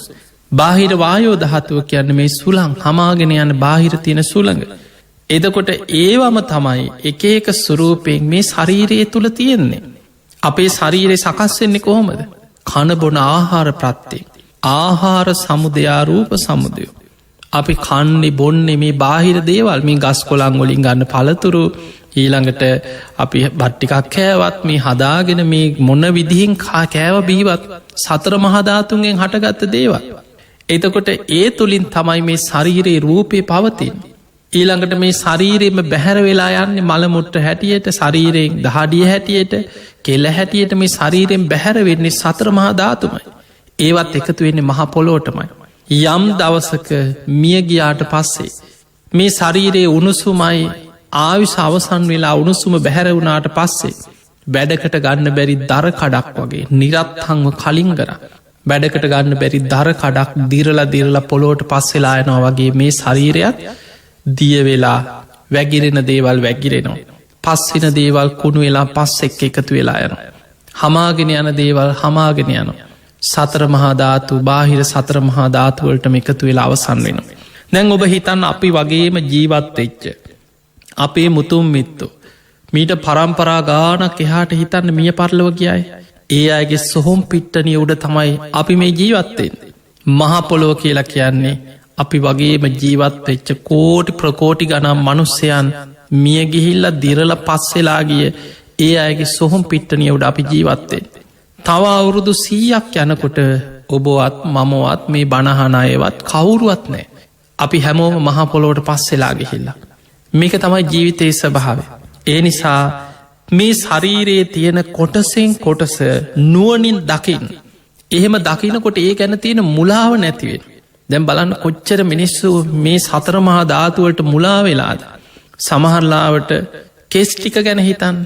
බාහිර වායෝ දහතුව කියන්න මේ සුළං හමාගෙන යන බාහිර තියෙන සුළඟ. එදකොට ඒවම තමයි එක එක ස්වරූපයෙන් මේ ශරීරයේ තුළ තියෙන්නේ. අපේ ශරීරය සකස්වෙන්නේ කොහොමද. කණබොන ආහාර ප්‍රත්තිය. ආහාර සමුදයාරූප සමුදයෝ. අපි කන්නේ බොන්නේ මේ බාහිර දේවල් මේ ගස් කොළං වලින් ගන්න පළතුරු ඊළඟට අපි බට්ටිකක් කෑවත් මේ හදාගෙන මේ මොන්න විදිහින් කෑව බීවත් සතර මහධාතුන්ගෙන් හටගත්ත දේවල්. එතකොට ඒ තුළින් තමයි මේ ශරීරයේ රූපය පවතින්. ඊළඟට මේ ශරීරයම බැහැර වෙලා යන්නේ මළමුට්ට හැටියට ශරීරයෙන් දහඩිය හැටියට කෙල්ල හැටියට මේ ශරීරයෙන් බැහැර වෙන්නේ සතර මහධාතුමයි. ඒවත් එකතු වෙන්නේ මහ පොලෝටමයි. යම් දවසක මියගියාට පස්සේ මේ ශරීරයේ උණුසුමයි ආවිශ අවසන් වෙලා උණුසුම බැහැර වුණාට පස්සේ වැඩකට ගන්න බැරි දර කඩක් වගේ නිරත්හංව කලින් කර වැඩකට ගන්න බැරි දර කඩක් දිරලා පොලෝට පස්සෙලායනවා වගේ මේ ශරීරයක් දිය වෙලා වැගිරෙන දේවල් වැගිරෙනවා. පස්සින දේවල් කුණු වෙලා පස් එක් එකතු වෙලා යන. හමාගෙන යන දේවල් හමාගෙන යනවා. සතර මහාධාතු බාහිර සතර මහාධාතුවලට එකතු වෙලා අවසන් වෙන. දැන් ඔබ හිතන්න අපි වගේම ජීවත් එච්ච. අපේ මුතුම් මිත්තෝ. මීට පරම්පරා ගානක් එහාට හිතන්න මිය පරලව කියයි. ඒ අයගේ සොහොම් පිට්ටනිය උඩ තමයි අපි මේ ජීවත්තෙන්. මහපොලෝ කියලා කියන්නේ අපි වගේම ජීවත් වෙච්ච කෝටි ප්‍රකෝටි ගනම් මනුස්සයන් මිය ගිහිල්ල දිරල පස්සෙලාගිය ඒ අයගේ සොහොම් පිට්ටනිය උඩ අපි ජීවත්තෙන්. තව අවුරුදු 100ක් යනකොට ඔබවත් මමවත් මේ බණහනායවත් කවුරුවත් නෑ. අපි හැමෝම මහපොලෝට පස්සෙලා ගිහිල්ලා. මේක තමයි ජීවිතයේ ස්වභාවය. ඒ නිසා මේ ශරීරයේ තියෙන කොටසෙන් කොටස නුවනින් දකිින්. එහෙම දකිනකොට ඒ ගැන තියෙන මුලාව නැතිවෙන. දැම් බලන්න කොච්චර මිනිස්සු මේ සතර මහා ධාතුවලට මුලා වෙලාද. සමහරලාවට කෙස් ටික ගැන හිතන්න.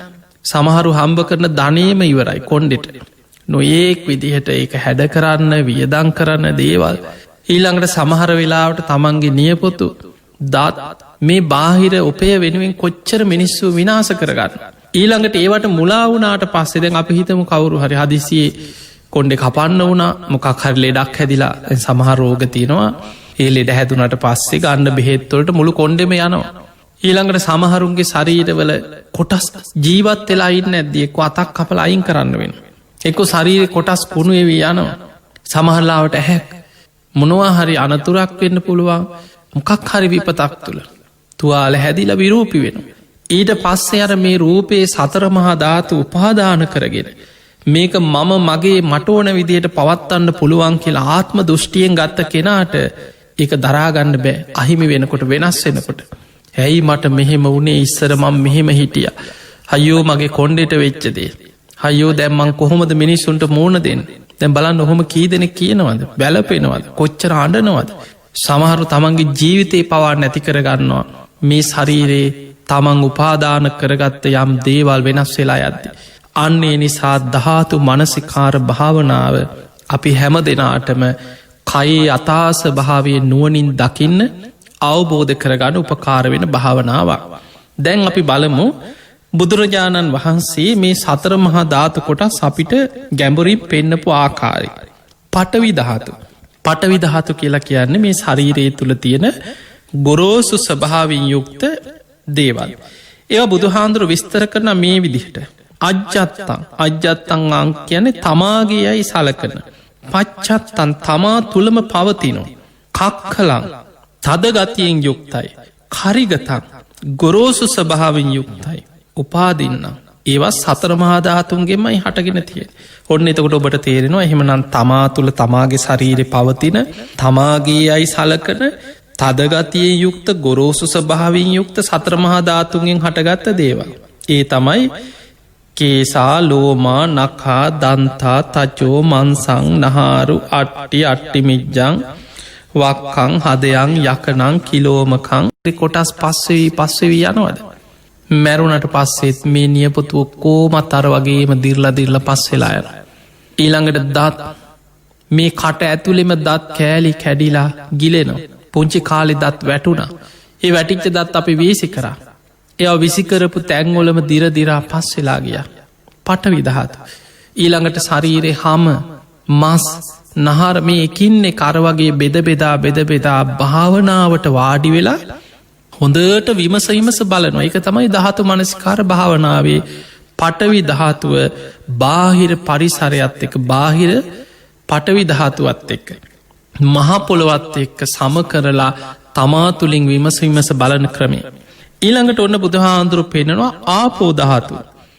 සමහරු හම්බ කරන ධනයම ඉවරයි කොන්්ඩෙට. නොඒක් විදිහට ඒක හැඩ කරන්න වියදං කරන්න දේවල්. ඊළඟට සමහර වෙලාවට තමන්ගේ නියපොතු දත් මේ බාහිර උපය වෙනුවෙන් කොච්චර මිනිස්සු විනාස කරගන්න. ඊළඟට ඒවට මුලාවුනාට පස්සෙදැන් අපි හිතම කවුරු හරි හදිසියේ කොන්්ඩෙ කපන්න වුණා මොකක් හරි ලෙඩක් හැදිලා සමහර රෝග තියෙනවා ඒ ලෙඩ හැදුනට පස්සේ ගන්න බෙහෙත්තොලට මුළු කොන්්ඩෙම යනවා. ඊළඟට සමහරුන්ගේ ශරීරවල කොටස් ජීවත් වෙලා ඉන්න ඇද්දියෙක් අතක් කපල අයින් කරන්න වෙන. එක්කො ශරීර කොටස් කුණු එවී යනවා. සමහරලාවට ඇහැක් මොනවා හරි අනතුරක් වෙන්න පුළුවන් මොකක් හරි විපතක් තුළ තුවාල හැදිල විරූපි වෙන. ඊට පස්සේ අර මේ රූපයේ සතර මහා ධාතු උපාදාන කරගෙන. මේක මම මගේ මටෝන විදියට පවත්වන්න පුළුවන් කියලා ආත්ම දෘෂ්ටියෙන් ගත්ත කෙනාට ඒක දරාගන්න බෑ අහිමි වෙනකොට වෙනස් වෙනකොට. ඇයි මට මෙහෙම වුණේ ඉස්සර මං මෙහෙම හිටිය. හයෝ මගේ කොන්්ඩෙට වෙච්චදේ. හයෝ දැම්මං කොහොමද මිනිස්සුන්ට මෝන දෙන්න. දැන් බලන්න ඔහොම කී දෙනෙක් කියනවද බැලපෙනවද කොච්චර අඩනවද. සමහරු තමන්ගේ ජීවිතය පවා නැති කරගන්නවා මේ ශරීරයේ තමන් උපාදාන කරගත්ත යම් දේවල් වෙනස් වෙලා යද්දි. අන්නේ නිසා ධාතු මනසිකාර භාවනාව අපි හැම දෙනාටම කයේ අතාස භාවය නුවනින් දකින්න අවබෝධ කරගන්න උපකාර වෙන භාවනාවක්. දැන් අපි බලමු බුදුරජාණන් වහන්සේ මේ සතර මහා ධාතු කොටස් අපිට ගැඹුරින් පෙන්නපු ආකාරය. පටවි ධාතු. පටවි ධාතු කියලා කියන්නේ මේ ශරීරයේ තුළ තියෙන ගොරෝසු ස්වභාවින් යුක්ත දේවල්. ඒවා බුදුහාන්දුරු විස්තර කරන මේ විදිහට. අජ්ජත්තං අං කියන්නේ තමාගේ යයි සලකන. පච්චත්තන් තමා තුළම පවතිනෝ. කක්කලං තදගතියෙන් යුක්තයි. කරිගතන් ගොරෝසු ස්වභාවින් යුක්තයි. උපාදින්න ඒවා සතර මහාධාතුන්ගේමයි හටගෙන තිය. ඔන්න එතකොට ඔබට තේරෙනවා එහෙමනම් තමා තුළ තමාගේ ශරීරය පවතින තමාගේ අයි සලකන තදගතියෙන් යුක්ත ගොරෝසු ස්වභාවින් යුක්ත සතර මහාධාතුන්ගෙන් හටගත්ත දේවල්. ඒ තමයි කේසා ලෝමා නකා දන්තා තචෝ මන්සං නහාරු අට්ටි අට්ටිමිජ්ජං වක්කං හදයන් යකනං කිලෝමකං කොටස් පස්සවී යනවද. මැරුණට පස්සෙත් මේ නියපොතුව කෝමත් අර වගේම දිර්ල පස්සෙලා යන. ඊළඟට දත් මේ කට ඇතුළෙම දත් කෑලි කැඩිලා ගිලෙනවා. පුංචි කාලෙ දත් වැටුණ. ඒ වැටිච්ච දත් අපි වීසි කරා. එය විසිකරපු තැංගොලම දිරදිරා පස්සෙලා ගිය. පට විදහතු. ඊළඟට ශරීරය හම මස් නහර මේ එකින්නේ කරවගේ බෙදබෙදා භාවනාවට වාඩි වෙලා හොඳට විමසීමස බලනවා. එක තමයි ධාතු මනසිකාර භාවනාවේ පටවි ධාතුව බාහිර පරිසරයත් එක බාහිර පටවි ධාතුවත් එක්ක. මහපොළොවත් එක්ක සම කරලා තමා තුළින් විමසීමස බලන ක්‍රමේ. ඊළඟට ඔන්න බුදුහාන්දුරු පෙනෙනවා ආපෝ ධාතු.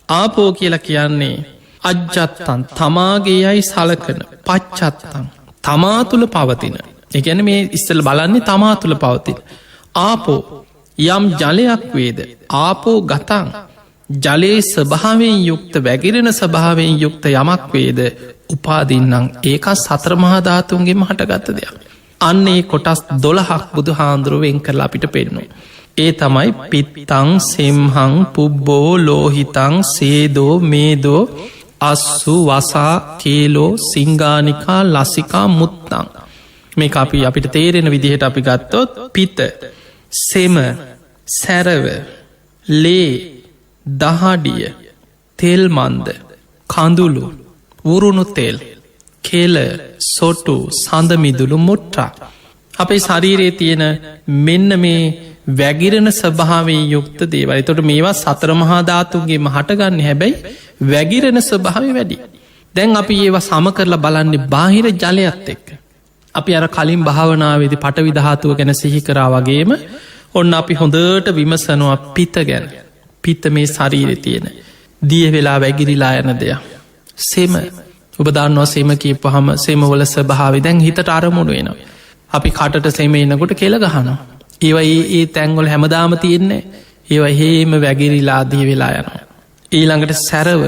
ආපෝ කියලා කියන්නේ අජ්ජත්තන් තමාගේ යයි සලකන පච්චත්තන් තමා තුළ පවතින. එකැන මේ ඉස්සල බලන්නේ තමා තුළ පවතින. ආපෝ යම් ජලයක් වේද ආපෝ ගතන් ජලයේ ස්වභාවයෙන් යුක්ත වැගිරෙන ස්වභාවයෙන් යුක්ත යමක් වේද උපාදින්නම් ඒක සතර මහාධාතුන්ගේ මහටගත්ත දෙයක්. අන්නේ කොටස් 12ක් බුදු හාන්දුරුවෙන් කරලා අපිට පෙන්නවා. ඒ තමයි පිත්තං සෙම්හං පුබ්බෝ ලෝහිතං සේදෝ මේදෝ අස්සු වසා කේලෝ සිංගානිකා ලසිකා මුත්තං. මේ අපි අපිට තේරෙන විදිහට අපි ගත්තොත් පිත සෙම සැරව ලේ දහඩිය තෙල් මන්ද කඳුළු උරුණු තෙල් කෙල සොටු සඳමිදුළු මුට්ටා. අපේ ශරීරයේ තියෙන මෙන්න මේ වැගිරෙන ස්වභාවේ යුක්ත දේවල්. තොට මේවා සතර මහාධාතුන්ගේ හටගන්න හැබැයි වැගිරෙන ස්වභාව වැඩි. දැන් අපි ඒවා සම කරලා බලන්නේ බාහිර ජලයත් එක්ක. අපි අර කලින් භාවනාවේදි පට විධාතුව ගැන සිහි කරා වගේම ඔන්න අපි හොඳට විමසනවා පිත ගැන. පිත්ත මේ ශරීරෙ තියෙන දිය වෙලා වැගිරිලා යන දෙයක්. සෙම ඔබදන්නවා සෙම කියපහම සෙමවල ස්වභාවි දැන් හිතට අරමුණු වෙනවා. අපි කටට සෙම එනකොට කෙළ ගහනවා. ඒවා ඒ තැංගොල හැමදාම තියෙන්නේ ඒවා හේම වැගිරිලා දිය වෙලා යනවා. ඊළඟට සැරව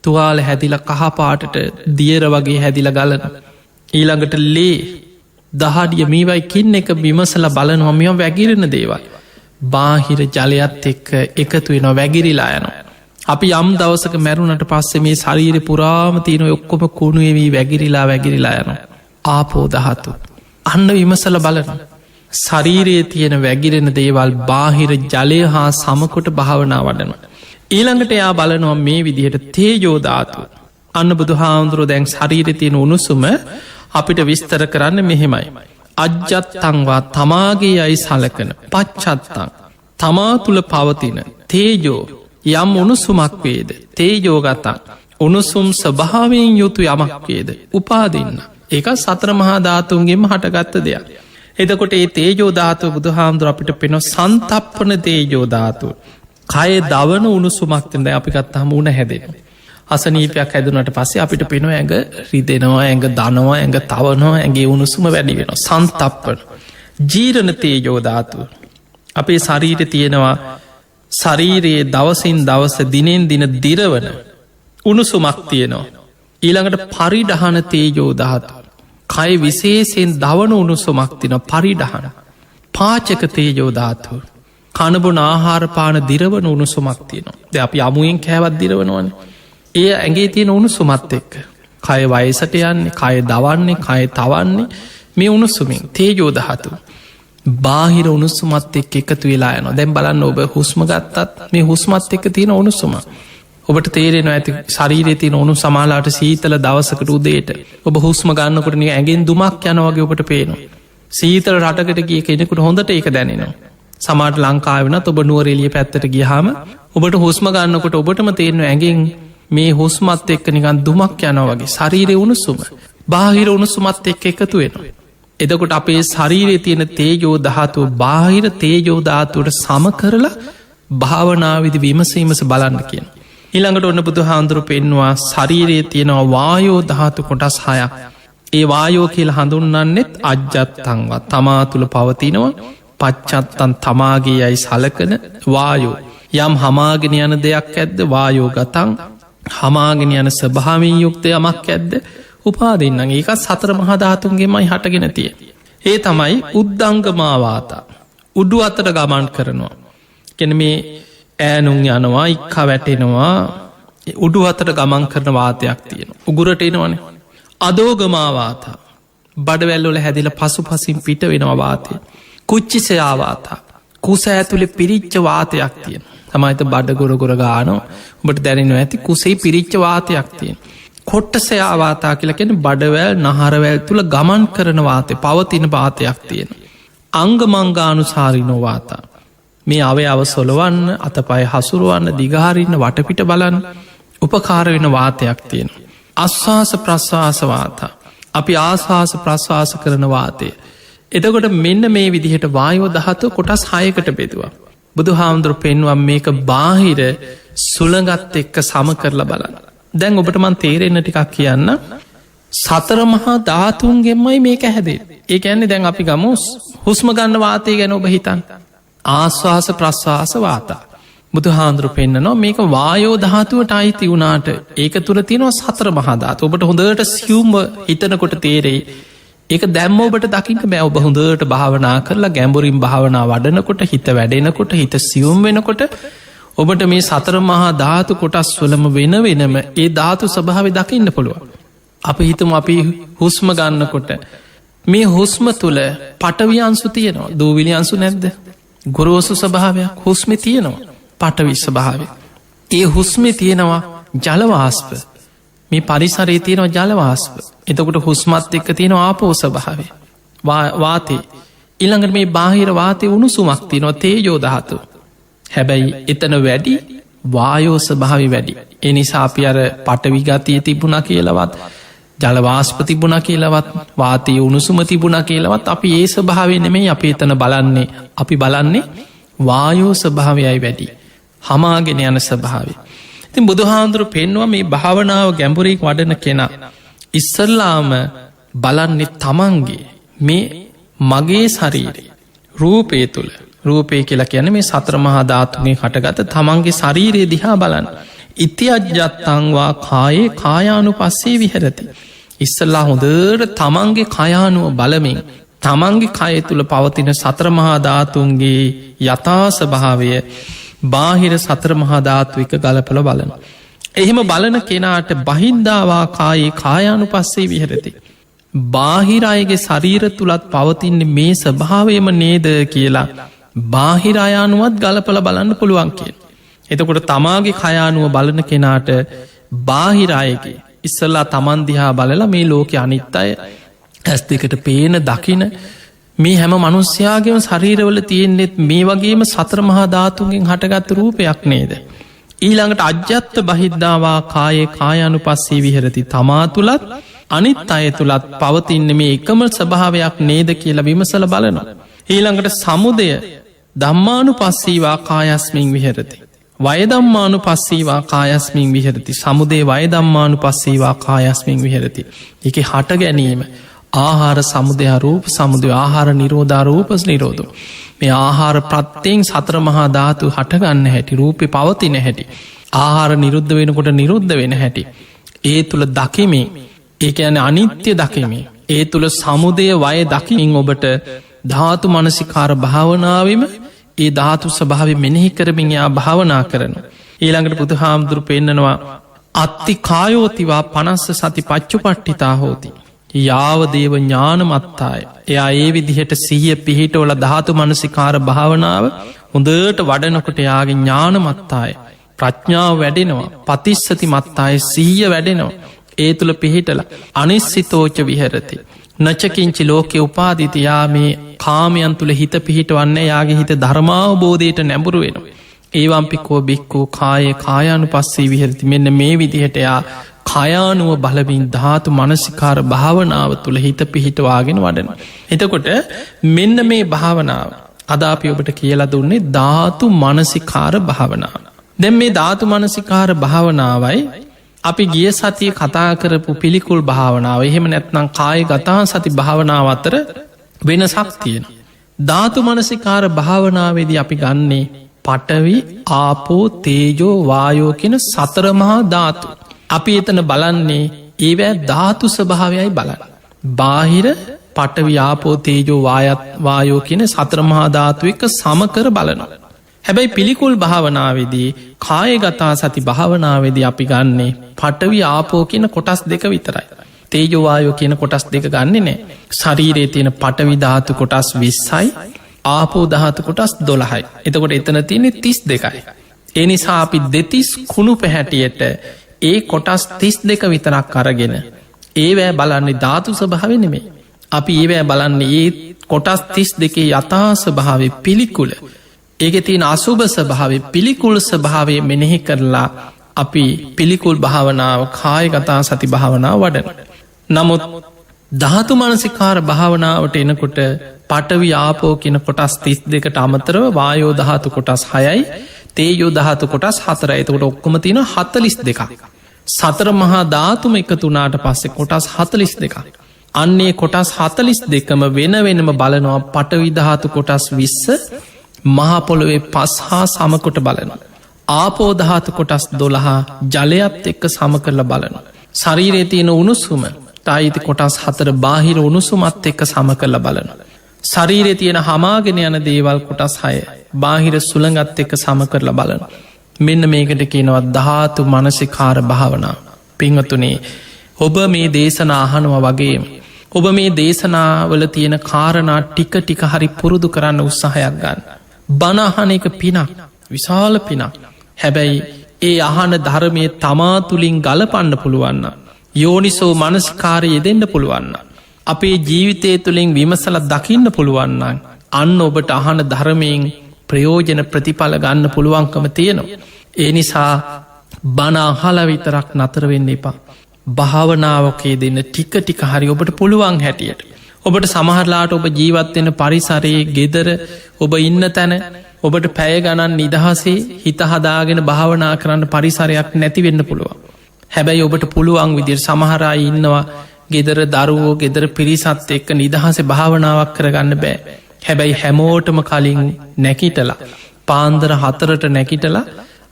තුවාල හැදිල කහපාටට දියර වගේ හැදිල ගලන. ඊළඟට ලේ දහඩිය මීවයි කින්න එක බිමසල බලනවා මෙම වැගිරෙන දේවල්. බාහිර ජලයත් එක්ක එකතු වෙන වැගිරිලා යනවා. අපි යම් දවසක මැරුණට පස්සේ මේ ශරීරය පුරාම තියෙන ඔක්කොම කුණුවවී වැගිරිලා යන ආපෝ දහතු. අන්න විමසල බලන. ශරීරයේ තියෙන වැගිරෙන දේවල් බාහිර ජලය හා සමකොට භාවනා වඩන. ඊළඟට එයා බලනවා මේ විදිහට තේජෝධාතු. අන්න බුදු හාමුදුරුව දැන් ශරීරය තියෙන උණුසුම අපිට විස්තර කරන්න මෙහෙමයි. අජ්ජත්තංවා තමාගේ අයි සලකන පච්චත්තං තමා තුළ පවතින තේජෝ යම් උණුසුමක් වේද තේජෝගතන් උණුසුම් ස්වභාවයෙන් යුතු යමක් වේද උපාදින්න ඒක සතර මහා ධාතුන්ගේම හටගත්ත දෙයක්. එතකොට ඒ තේජෝධාතුව බුදු හාමුදුර අපිට පෙන සන්තප්පන තේජෝධාතුව කය දවන උණුසුමක්තද අපිකත් හම උන හැදෙන. අසනීපයක් හැදුනට පස්සේ අපිට පෙන ඇඟ රිදෙනවා ඇඟ දනවා ඇඟ තවනවා ඇගේ උණුසුම වැඩි වෙන සන්තප්පන ජීරණ තේජෝධාතුව අපේ ශරීර තියෙනවා ශරීරයේ දවසින් දවස දිනෙන් දින දිරවන උණුසුමක් තියෙනවා. ඊළඟට පරිඩහන තේජෝධාතු කය විශේෂයෙන් දවන උණුසුමක් තින පරිඩහන පාචක තේජෝධාතුව කණබුන ආහාරපාන දිරවන උණුසුමක් තියෙනවා. ද අපි අමුවෙන් කෑවත් දිරවනවන ඒ ඇගේ තියෙන උණුසුමත් එක්ක කය වයසට යන්නේ කය දවන්නේ කය තවන්නේ මේ උණුසුමින් තේජෝධාතු බාහිර උණුසුමත් එක් එකතු වෙලා යන දැම් බලන්න ඔබ හුස්ම ගත්තත් මේ හුස්මත් එක්ක තියෙන උණුසුම ඔබට තේරෙන ඇති ශරීරය තියන ඔනු සමාලාට සීතල දවසකට උදේට ඔබ හුස්ම ගන්නකොටන ඇගෙන් දුමක් යනවගේ ඔබට පේනවා. සීතල රටකට ගිය කෙනෙකුට හොඳට ඒක දැනෙනවා. සමාට ලංකාවෙන ඔබ නුවරෙලිය පැත්තට ගියහම ඔබට හුස්ම ගන්නකොට ඔබටම තේරෙන ඇගෙන් මේ හුස්මත් එක්ක නිකන් දුමක් යනවගේ ශරීරය උණුසුම බාහිර උණුසුමත් එක්ක එකතු වෙනවා. එදකොට අපේ ශරීරයේ තියෙන තේජෝ ධාතුව බාහිර තේජෝ ධාතුවට සම කරලා භාවනාවිදි විමසීමස බලන්න කියන. ඊළඟට ඔන්න බුදු හාන්දුරු පෙන්වා ශරීරයේ තියෙනවා වායෝ ධාතු කොටස් හයක්. ඒ වායෝ කියල හඳුන්නන්නෙත් අජ්ජත්තංවත් තමා තුළ පවතිනවා පච්චත්තන් තමාගේ යයි සලකන වායෝ යම් හමාගෙන යන දෙයක් ඇද්ද වායෝ ගතන් හමාගෙන යන ස්වභාවින් යුක්ත යමක් ඇද්ද උපාදින්නම් ඒක සතර මහධාතුන්ගේමයි හටගෙන තිය. ඒ තමයි උද්දංගමාවාතා උඩු අතට ගමන් කරනවා. කෙන මේ ඈනුම් යනවා ඉක්කා වැටෙනවා උඩු අතට ගමන් කරන වාතයක් තියෙන. උගුරට එනවන. අදෝගමාවාතා බඩවැල්ලොල හැදිල පසු පසින් පිට වෙනවා වාතය. කුච්චිසයාවාතා කුස ඇතුළෙ පිරිච්ච වාතයක් තියෙන. තමයිත බඩ ගොරගොර ගානෝ ඔබට දැනෙනවා ඇති කුසේ පිරිච්ච වාතයක් තියෙන. කොට්ටසයාවාතා කියලකෙන බඩවැල් නහරවැල් තුළ ගමන් කරන වාතය පවතින පාතයක් තියෙන. අංගමංගානු සාරිනොවාතා මේ අවයාව සොලවන්න අතපය හසුරුවන්න දිගාරන්න වටපිට බලන්න උපකාර වෙන වාතයක් තියෙන. අස්වාස ප්‍රශ්වාසවාතා අපි ආශවාස ප්‍රශ්වාස කරන වාතය. එතකොට මෙන්න මේ විදිහට වායෝ දහතු කොටස් හයකට බෙදවා. බුදු හාමුදුරු පෙන්වම් මේක බාහිර සුළඟත් එක්ක සම කරලා බලන්න. දැන් ඔබට මන් තේරෙන්න ටිකක් කියන්න සතර මහා ධාතුන්ගෙන්මයි මේක හැදේ. ඒ ඇන්නේ දැන් අපි ගමුස් හුස්ම ගන්න වාතය ගැන ඔබ හිතන්. ආශ්වාස ප්‍රශ්වාස වාතා. බුදු හාන්දුරු පෙන්න්නනවා මේක වායෝ ධාතුවට අයිති වුණාට ඒක තුර තියෙනවා සතර මහදාත ඔබට හොඳට සියුම්ව හිතනකොට තේරෙයි. ඒක දැම්ම ඔබට දකිට බෑ ඔබ හොඳට භාවනා කරලා ගැඹුරින් භාවනා වඩනකොට හිත වැඩෙනකොට හිත සියුම් වෙනකොට ඔබට මේ සතර මහා ධාතු කොටස් වලම වෙන වෙනම ඒ ධාතු ස්වභාව දකින්න පුළුව. අප හිතම අපි හුස්ම ගන්නකොට මේ හුස්ම තුළ පටවියන්සු තියනවා දූවිලියන්සු නැද්ද. ගොරෝසු ස්වභාවයක් හුස්මි තියෙනවා පටවිශ්ස භාවය. ඒ හුස්මි තියෙනවා ජලවාස්ප මේ පරිසරේ තියෙනවා ජලවාස්ප. එතකොට හුස්මත් එක්ක තියෙන ආපෝස භාවය වාතේ ඉළඟට මේ බාහිර වාතය උණුසුමක් තියනවා තේජෝ ධාතු. හැබැයි එතන වැඩි වායෝස භාවි වැඩි. එනිසා අපි අර පටවිගතිය තිබුණ කියලවත් ජලවාස්ප තිබුණ කියලවත් වාතය උණුසුම තිබුණ කියලවත් අපි ඒ ස්වභාවය නෙමෙයි අපි එතන බලන්නේ අපි බලන්නේ වායෝ ස්වභාවයයි වැඩි හමාගෙන යන ස්වභාවය. ඉතින් බුදුහාන්දුරු පෙන්වා මේ භාවනාව ගැඹුරෙක් වඩන කෙනා ඉස්සල්ලාම බලන්නේ තමන්ගේ මේ මගේ ශරීරය රූපය තුළ රූපය කියලා කියන මේ සතර මහා ධාතුන්ගේ හටගත තමන්ගේ ශරීරයේ දිහා බලන්න. ඉති අජ්ජත්තංවා කායේ කායානු පස්සේ විහරති. ඉස්සල්ලා හොඳට තමන්ගේ කයානුව බලමින් තමන්ගේ කය තුළ පවතින සතර මහා ධාතුන්ගේ යථාස්වභාවය බාහිර සතර මහාධාත්වික ගලපල බලන. එහෙම බලන කෙනාට බහින්දාවා කායේ කායානු පස්සේ විහරති. බාහිරයගේ ශරීර තුළත් පවතින්නේ මේ ස්වභාවයම නේද කියලා බාහිරයානුවත් ගලපල බලන්න පුළුවන් කිය. එතකොට තමාගේ කයානුව බලන කෙනාට බාහිරයගේ ඉස්සල්ලා තමන්දිහා බලලා මේ ලෝක අනිත් අය ඇස් දෙකට පේන දකින මේ හැම මනුස්්‍යයාගේම ශරීරවල තියෙන්නෙත් මේ වගේම සතර මහාධාතුන්ගෙන් හටගත්ත රූපයක් නේද. ඊළඟට අජ්‍යත්ත බහිද්ධවා කායේ කායානු පස්සේ විහරති තමා තුළත් අනිත් අය තුළත් පවතින්න මේ එකම ස්වභාවයක් නේද කියලා විමසල බලනවා. ඊළඟට සමුදය දම්මානු පස්සීවා කායස්මින් විහරති. වයදම්මානු පස්සීවා කායස්මින් විහරති. සමුදේ වයදම්මානු පස්සීවා කායස්මින් විහරති. එක හට ගැනීම ආහාර සමුදය රූප සමුදය ආහාර නිරෝධාරූපස් නිරෝධ. මේ ආහාර ප්‍රත්තියෙන් සතර මහා ධාතු හටගන්න හැටි රූපය පවතින හැටි. ආහාර නිරුද්ධ වෙනකොට නිරුද්ධ වෙන හැටි. ඒ තුළ දකිමේ ඒක යන අනිත්‍ය දකිමේ. ඒ තුළ සමුදය වය දකිමින් ඔබට ධාතු මනසිකාර භාවනාවම ඒ ධාතු ස්වභාව මෙනෙහි කරමින් යා භාවනා කරන. ඊළඟට බුදු හාමුදුරු පෙන්න්නනවා අත්ති කායෝතිවා 50 සති පච්චු පට්ටිතා හෝති. යාවදේව ඥානමත්තාය. එයා ඒ විදිහට සිහිය පිහිටවල ධාතු මනසිකාර භාවනාව හොඳට වඩනකොට යාගේ ඥානමත්තාය. ප්‍රඥාව වැඩෙනවා පතිස්සති මත්තාය සීය වැඩෙනවා. ඒ තුළ පිහිටල අනිස්සිතෝච විහරති. නචකින්චි ලෝකෙ උපාදිතයා මේ කාමයන් තුළ හිත පිහිටවන්න යාගේ හිත ධර්මාවබෝධයට නැඹුරු වෙන. ඒවම්පිකෝ බික්කෝ කාය කායානු පස්සේ විහරති මෙන්න මේ විදිහටයා කයානුව බලමින් ධාතු මනසිකාර භාවනාව තුළ හිත පිහිටවාගෙන වඩන. එතකොට මෙන්න මේ භාවනාව අදාපි ඔබට කියලා දුන්නේ ධාතු මනසිකාර භාවනාව. දැන් මේ ධාතු මනසිකාර භාවනාවයි අපි ගිය සතිය කතා කරපු පිළිකුල් භාවනාව එහෙම නැත්නම් කාය ගතා සති භාවනාව අතර වෙනසක් තියෙන. ධාතු මනසිකාර භාවනාවේදී අපි ගන්නේ පඨවි ආපෝ තේජෝ වායෝ කියන සතර මහා ධාතු. අපි එතන බලන්නේ ඒවැ ධාතු ස්වභාවයයි බලන්න. බාහිර පඨවි ආපෝ තේජෝ වායෝ කියන සතර මහා ධාතු එක්ක සමකර බලනවා. හැබැයි පිළිකුල් භාවනාවේදී කායගතා සති භාවනාවේදී අපි ගන්නේ පඨවි ආපෝ කියන කොටස් දෙක විතරයි. තේජෝ වායෝ කියන කොටස් දෙක ගන්නෙ නෑ. ශරීරයේ තියෙන පඨවි ධාතු කොටස් 20යි ආපෝ ධාතු කොටස් 12යි. එතකොට එතන තියෙන්නේ 32යි. ඒ නිසා අපි දෙතිස් කුණු පැහැටියට ඒ කොටස් 32 විතරක් අරගෙන ඒවැ බලන්නේ ධාතු ස්වභාවය නෙමෙයි. අපි ඒවැ බලන්නේ ඒ කොටස් 32 යථා ස්වභාවය පිළිකුල ඒක තියෙන අසුභ ස්වභාවය පිළිකුල් ස්වභාවය මෙනෙහි කරලා අපි පිළිකුල් භාවනාව කායගතා සති භාවනාව වඩන. නමුත් ධාතු මනසිකාර භාවනාවට එනකොට පඨවි ආපෝ කියන කොටස් 32ට අමතරව වායෝ ධාතු කොටස් 6යි තේජෝ ධාතු කොටස් 4යි. එතකොට ඔක්කොම තියෙන 42ක්. සතර මහා ධාතුම එකතු වුණාට පස්සේ කොටස් 42ක්. අන්නේ කොටස් 42ම වෙන වෙනම බලනවා පඨවි ධාතු කොටස් 20 මහපොළොවේ පස් හා සමකොට බලන. ආපෝධාතු කොටස් 12 ජලයත් එක්ක සම කරල බලන. ශරීරයේ තියෙන උණුසුම ටයිති කොටස් 4 බාහිර උණුසුමත් එක්ක සම කරල බලන. ශරීරයේ තියෙන හමාගෙන යන දේවල් කොටස් 6 බාහිර සුළඟත් එක්ක සම කරල බලන. මෙන්න මේකට කියනවත් ධාතු මනසිකාර භාවනා. පිංහතුනේ ඔබ මේ දේශනා අහනුව වගේ ඔබ මේ දේශනාවල තියෙන කාරණා ටික ටික හරි පුරුදු කරන්න උත්සාහයක් ගන්න. බණහන එක පිනක් විශාල පිනක්. හැබැයි ඒ අහන ධර්මය තමා තුළින් ගලපන්න පුළුවන්න. යෝනිසෝ මනස්කාරය යෙදෙන්න්න පුළුවන්න. අපේ ජීවිතය තුළින් විමසල දකින්න පුළුවන්න. අන්න ඔබට අහන ධර්මයෙන් ප්‍රයෝජන ප්‍රතිඵල ගන්න පුළුවන්කම තියෙනවා. ඒ නිසා බනාහල විතරක් නතරවෙන්න එපා. භාවනාවකේ දෙන්න ටික ටික හරි ඔබට පුළුවන් හැටියට. ඔබට සමහරලාට ඔබ ජීවත්වෙන පරිසරයේ ගෙදර ඔබ ඉන්න තැන ඔබට පැය ගණන් නිදහසේ හිත හදාගෙන භාවනා කරන්න පරිසරයක් නැතිවෙන්න පුළුවන්. හැබැයි ඔබට පුළුවන් විදිර සමහරයි ඉන්නවා ගෙදර දරුවෝ ගෙදර පිරිසත් එක්ක නිදහස භාවනාවක් කරගන්න බෑ. හැබැයි හැමෝටම කලින් නැකිටලා පාන්දර 4ට නැකිටලා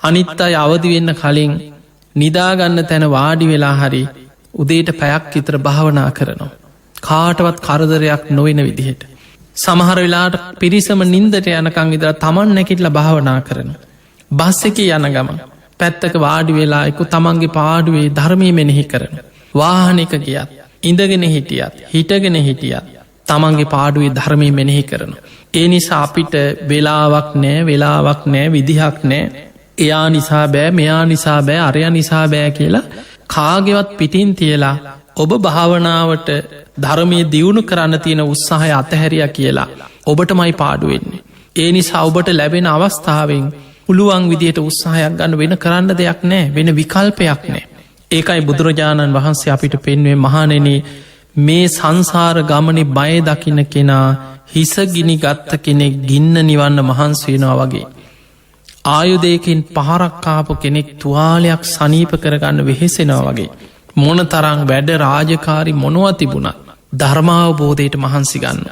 අනිත් අය අවදි වෙන්න කලින් නිදාගන්න තැන වාඩි වෙලා හරි උදේට පැයක් විතර භාවනා කරනවා. කාටවත් කරදරයක් නොවෙන විදිහට. සමහර වෙලාට පිරිසම නින්දට යනකං විදර තමන් නැකිටල භාවනා කරන. බස් එකේ යන ගමන් පැත්තක වාඩි වෙලා එක්ක තමන්ගේ පාඩුවේ ධර්මය මෙනෙහි කරන. වාහනයක ගියත් ඉඳගෙන හිටියත් හිටගෙන හිටියත් තමන්ගේ පාඩුවේ ධර්මය මෙනෙහි කරන. ඒ නිසා අපිට වෙලාවක් නෑ විදිහක් නෑ. එයා නිසා බෑ මෙයා නිසා බෑ අරය නිසා බෑ කියලා කාගෙවත් පිටින් තියලා ඔබ භාවනාවට ධර්මය දියුණු කරන්න තියෙන උත්සාහය අතහැරිය කියලා ඔබට මයි පාඩුවෙන්නේ. ඒ නිසා ඔබට ලැබෙන අවස්ථාවෙන් පුළුවන් විදියට උත්සාහයක් ගන්න වෙන කරන්න දෙයක් නෑ වෙන විකල්පයක් නෑ. ඒකයි බුදුරජාණන් වහන්සේ අපිට පෙන්වේ මහණෙනි මේ සංසාර ගමනේ බය දකින්න කෙනා හිසගිනි ගත්ත කෙනෙක් ගින්න නිවන්න මහන්සි වෙනවා වගේ. ආයුධයකින් පහරක්කාපු කෙනෙක් තුවාලයක් සනීප කරගන්න වෙහෙසෙනවා වගේ. මොන තරං වැඩ රාජකාරි මොනවා තිබුණත් ධර්මාවබෝධයට මහන්සි ගන්න.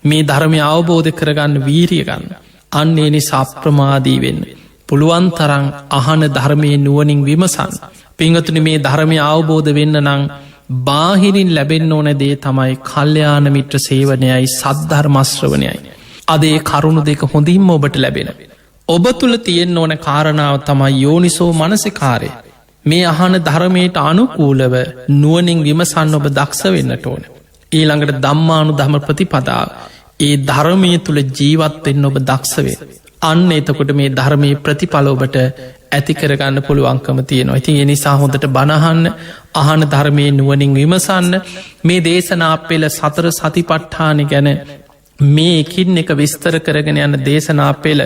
මේ ධර්මය අවබෝධ කරගන්න වීරිය ගන්න. අන්න එනි සප්‍රමාදී වෙන්න. පුළුවන් තරං අහන ධර්මය නුවනින් විමසන්න. පිංගතුනි මේ ධර්මය අවබෝධ වෙන්න නං බාහිරින් ලැබෙන්න ඕන දේ තමයි කල්්‍යයාන මිත්‍ර සේවනයයි සද්ධර්මශ්‍රවනයයි. අදේ කරුණු දෙක හොඳින්ම ඔබට ලැබෙන. ඔබ තුළ තියෙන්න්න ඕන කාරණාව තමයි යෝනිසෝ මනසිකාරය. මේ අහන ධර්මයට අනුකූලව නුවනින් විමසන්න ඔබ දක්ෂ වෙන්නට ඕන. ඊළඟට දම්මානු දම ප්‍රතිපදාව. ඒ ධර්මය තුළ ජීවත්වෙන්න ඔබ දක්ෂවේ. අන්න එතකොට මේ ධර්මය ප්‍රතිඵලෝබට ඇතිකරගන්න පුළුවන්කම තියෙනවා. ඉතින් එනිසා හොඳට බණහන්න අහන ධර්මය නුවනින් විමසන්න මේ දේශනා පෙළ සතර සතිපට්ඨාන ගැන මේ එකින් එක විස්තර කරගෙන යන්න දේශනා පෙළ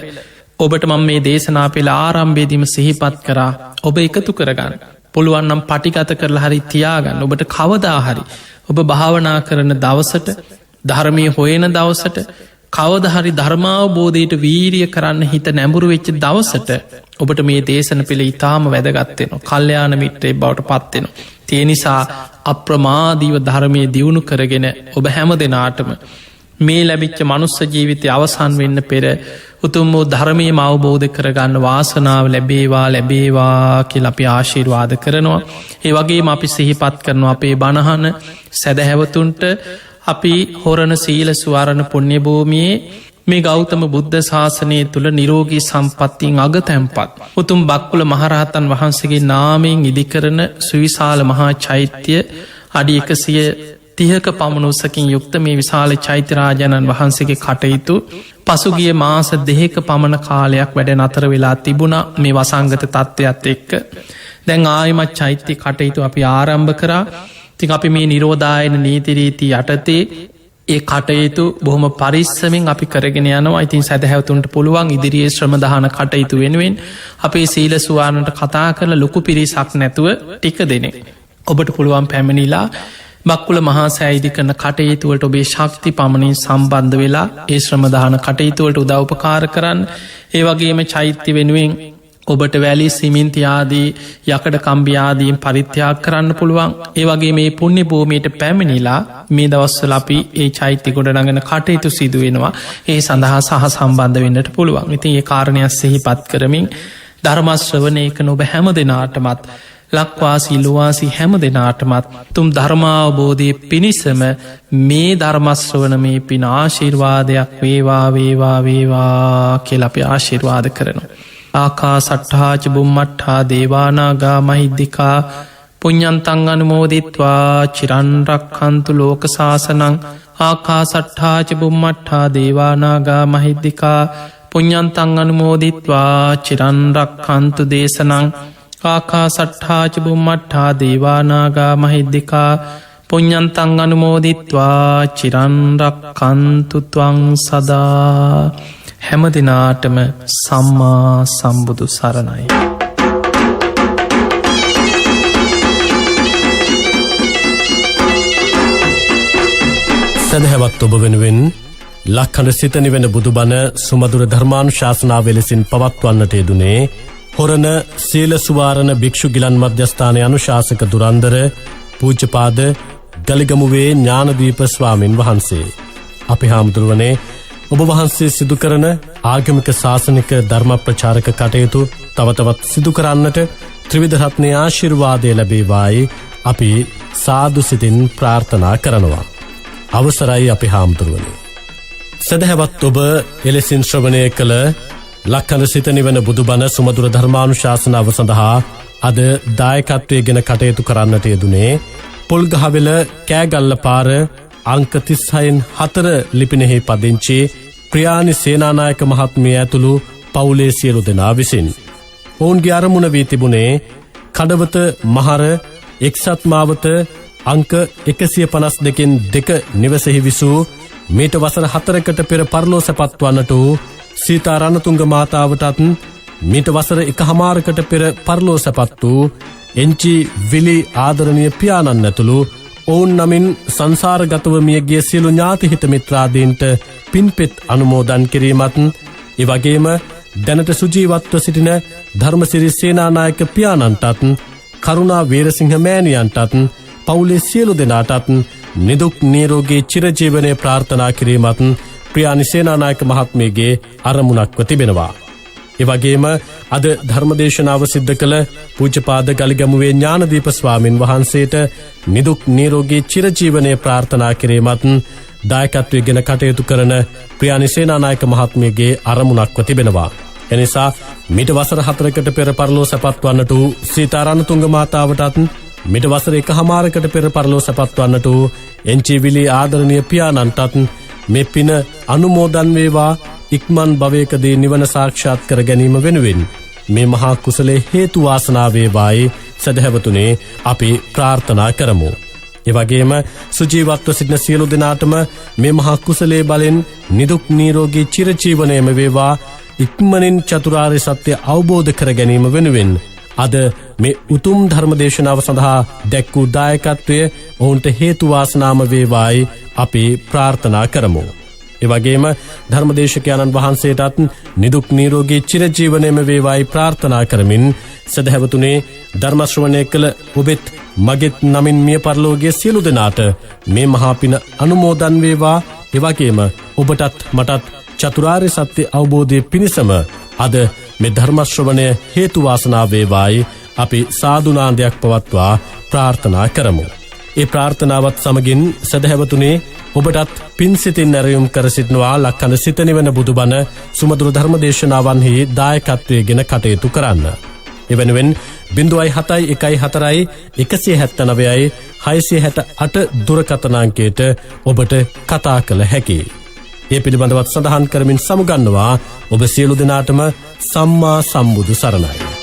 ඔබට මම මේ දේශනා පෙළ ආරම්භේදීම සිහිපත් කරා ඔබ එකතු කරගන්න. පුළුවන්නම් පටිගත කරලා හරි තියාගන්න ඔබට කවදාහරි ඔබ භාවනා කරන දවසට ධර්මය හොයන දවසට කවදහරි ධර්මාවබෝධයට වීරිය කරන්න හිත නැඹුරු වෙච්ච දවසට ඔබට මේ දේශන පෙළ ඉතාම වැදගත්වෙනවා. කල්්‍යයාන මිත්‍රේ බවට පත්වෙනවා. තිය නිසා අප්‍රමාදීව ධර්මය දියුණු කරගෙන ඔබ හැම දෙනාටම මේ ලැබිච්ච මනුස්ස ජීවිතය අවසන් වෙන්න පෙර උතුම් වූ ධර්මය අවබෝධ කරගන්න වාසනාව ලැබේවා කියල අපි ආශීර්වාද කරනවා. ඒ වගේ අපි සිහිපත් කරනවා අපේ බණහන සැදැහැවතුන්ට අපි හොරණ සීල ස්වාරණ පුුණ්‍ය භූමියයේ මේ ගෞතම බුද්ධ ශාසනය තුළ නිරෝගී සම්පත්තියෙන් අග තැන්පත්. උතුම් බක්කුල මහරහතන් වහන්සේගේ නාමයෙන් ඉදිකරන සුවිශාල මහා චෛත්‍යය අඩි 130ක පමණුසකින් යුක්ත මේ විශාල චෛත්‍යරාජාණන් වහන්සේගේ කටයුතු පසුගිය මාස 2ක පමණ කාලයක් වැඩ නතර වෙලා තිබුණා මේ වසංගත තත්ත්වයක් එක්ක. දැන් ආයමත් චෛත්‍ය කටයුතු අපි ආරම්භ කරා. තින් අපි මේ නිරෝධායන නීතිරීති යටතේ ඒ කටයුතු බොහොම පරිස්සමෙන් අපි කරගෙන යනවා. ඉතින් සැදැහැවතුන්ට පුළුවන් ඉදිරියේ ශ්‍රමදාන කටයුතු වෙනුවෙන් අපේ සීල සුවානට කතා කරල ලොකු පිරිසක් නැතුව ටික දෙනෙ. ඔබට පුළුවන් පැමිණිලා බක්කුල මහා සෑයිදි කරන කටයුතුවලට ඔබේ ශක්ති පමණින් සම්බන්ධ වෙලා ඒ ශ්‍රමදාන කටයුතුවලට උදව්පකාර කරන්න. ඒ වගේම චෛත්‍ය වෙනුවෙන් ඔබට වැලි සිමින්තියාදී යකඩ කම්බියාදීන් පරිත්‍යාග කරන්න පුළුවන්. ඒ වගේ මේ පුුණ්‍ය භූමියට පැමිණිලා මේ දවස්වල අපි ඒ චෛත්‍ය ගොඩ නඟන කටයුතු සිදුවෙනවා. ඒ සඳහා සහ සම්බන්ධ වෙන්නට පුළුවන්. ඉතින් ඒ කාරණයක් සිහිපත් කරමින් ධර්මශ්‍රවනයක නොබ හැම දෙනාටමත් ලක්වාසී ලොවාසි හැම දෙනාටමත් තුම් ධර්මාවබෝධය පිණිසම මේ ධර්මශ්‍රවන මේ පින ආශිර්වාදයක් වේවා කියල අපි ආශිර්වාද කරනවා. ආකා සට්හාච බුම්මට්හා දේවානාගා මහිද්දිකා පුඤ්ඤන්තං අනුමෝදිත්වා චිරන්රක්ඛන්තු ලෝක සාසනං. ආකා සට්හාච බුම්මට්හා දේවානාගා මහිද්දිකා පුඤ්ඤන්තං අනුමෝදිත්වා චිරන්රක්ඛන්තු දේශනං. ආකා සට්හාච බුම්මට්හා දේවානාගා මහිද්දිකා පුඤ්ඤන්තං අනුමෝදිත්වා චිරන්රක්ඛන්තු ත්වං සදා. හැම දිනාටම සම්මා සම්බුදු සරණයි. සැදැහැවත් ඔබ වෙනුවෙන් ලක්හඬ සිතනි වෙන බුදුබණ සුමදුර ධර්මානු ශාසනාව ලෙසින් පවත්වන්නට යෙදුනේ හොරණ සීල සුවාරණ භික්ෂු ගිලන් මධ්‍යස්ථානය අනුශාසක දුරන්දර පූජ්‍යපාද ගලිගමුවේ ඥානදීප ස්වාමින් වහන්සේ. අපි හාමුදුරුවනේ ඔබ වහන්සේ සිදු කරන ආගමික ශාසනික ධර්ම ප්‍රචාරක කටයුතු තවතවත් සිදු කරන්නට ත්‍රිවිධ ආශිර්වාදය ලැබේවායි අපි සාදු සිතින් ප්‍රාර්ථනා කරනවා. අවසරයි අපි හාමුදුරුවනේ. සදහැවත් ඔබ එලෙසින් ශ්‍රවණය කළ ලක්කන සිත නිවන බුදුබණ සුමදුර ධර්මානුශාසනාව සඳහා අද දායකත්වය ගෙන කටයුතු කරන්නට යෙදුනේ පොල්ගහවෙල කෑගල්ල පාර අංක 36 ලිපිනෙහි පදිංචි ප්‍රියානි සේනානායක මහත්මිය ඇතුළු පවුලේ සියලු දෙනා විසින්. ඔවුන්ගේ අරමුණ වී තිබුණේ කඩවත මහර එක්සත් මාවත අංක 152 නිවසෙහි විසූ මීට වසර 4කට පෙර පරලෝ සැපත්වන්නට වූ සීතා රණතුංග මාතාවටත් මීට වසර 1.5කට පෙර පරලෝ සැපත් වූ එන්චි විලි ආදරණීය පියාණන් ඇතුළු ඔවුන් නමින් සංසාරගතව මියගිය සියලු ඥාති හිත මිත්‍රාදීන්ට පින්පෙත් අනුමෝදන් කිරීමත් එවැගේම දැනට සුජීවත්ව සිටින ධර්මසිරි සේනානායක පියාණන්ටත් කරුණා වීරසිංහ මෑණියන්ටත් පවුලේ සියලු දෙනාටත් නිදුක් නිරෝගී චිරජීවනයේ ප්‍රාර්ථනා කිරීමත් ප්‍රියානි සේනානායක මහත්මියගේ අරමුණක්ව තිබෙනවා. එවැගේම අද ධර්මදේශනාව සිද්ධ කළ පූජ්‍යපාද ගලිගමුවේ ඥානදීප ස්වාමින් වහන්සේට නිදුක් නිරෝගී චිරජීවනයේ ප්‍රාර්ථනා කිරීමත් දායකත්වයෙන් ගෙන කටයුතු කරන ප්‍රියානි සේනානායක මහත්මියගේ අරමුණක්ව තිබෙනවා. එනිසා මීට වසර 4කට පෙර පරලෝ සැපත් වන්නට වූ සීතා රණතුංග මාතාවටත් මීට වසර 1.5කට පෙර පරලෝ සැපත් වන්නට වූ එන්චි විලි ආදරණීය පියාණන්ටත් මේ පින අනුමෝදන් වේවා. ඉක්මන් භවයකදී නිවන සාක්ෂාත් කර ගැනීම වෙනුවෙන් මේ මහා කුසලයේ හේතු වාසනා වේවායි සදහැවතුනේ අපි ප්‍රාර්ථනා කරමු. එවැගේම සුජීවත්ව සිටින සියලු දෙනාටම මේ මහා කුසලයේ බලෙන් නිදුක් නිරෝගී චිරජීවනයේම වේවා. ඉක්මනින් චතුරාර්ය සත්‍ය අවබෝධ කර ගැනීම වෙනුවෙන් අද මේ උතුම් ධර්මදේශනාව සඳහා දැක් වූ දායකත්වය ඔවුන්ට හේතු වාසනාම වේවායි අපි ප්‍රාර්ථනා කරමු. එවැගේම ධර්මදේශකයන්න් වහන්සේටත් නිදුක් නිරෝගී චිරජීවනයේම වේවායි ප්‍රාර්ථනා කරමින් සදහැවතුනේ ධර්ම ශ්‍රවණය කළ ඔබෙත් මගෙත් නමින් මිය පරලෝකයේ සියලු දෙනාට මේ මහා පින අනුමෝදන් වේවා. එවැගේම ඔබටත් මටත් චතුරාර්ය සත්‍ය අවබෝධයේ පිණසම අද මේ ධර්ම ශ්‍රවණය හේතු වාසනා වේවායි අපි සාදු නාදයක් පවත්වා ප්‍රාර්ථනා කරමු. ඒ ප්‍රාර්ථනාවත් සමගින් සදහැවතුනේ ඔබටත් පින් සිතින් නැරයුම් කර සිටනවා ලක්කන සිත නිවන බුදුබණ සුමදුරු ධර්මදේශනාවන්හි දායකත්වයෙන් ගෙන කටයුතු කරන්න. එවෙනුවෙන් 0.714 179 668 දුරකථන අංකයට ඔබට කතා කළ හැකියි. ඒ පිළිබඳවත් සඳහන් කරමින් සමුගන්නවා ඔබ සියලු දෙනාටම සම්මා සම්බුදු සරණයි.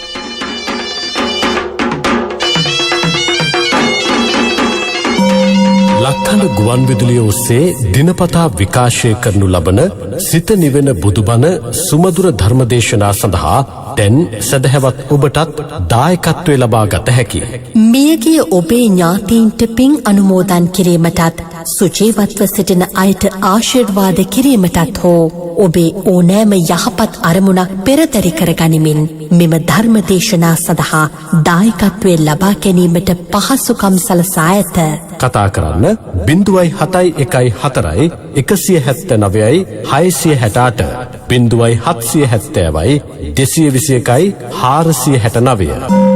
ලක්කන ගුවන් විදුලිය ඔස්සේ දිනපතා විකාශය කරනු ලබන සිත නිවෙන බුදුබණ සුමදුර ධර්මදේශනා සඳහා දැන් සදහැවත් ඔබටත් දායකත්වය ලබා ගත හැකියි. මියගිය ඔබේ ඥාතීන්ට පින් අනුමෝදන් කිරීමටත් සුජීවත්ව සිටින අයට ආශිර්වාද කිරීමටත් හෝ ඔබේ ඕනෑම යහපත් අරමුණක් පෙරදරි කර ගනිමින් මෙම ධර්මදේශනා සඳහා දායකත්වය ලබා ගැනීමට පහසුකම් සලසා ඇත. කතා කරන්න 0.714 179 668 0.770 221 469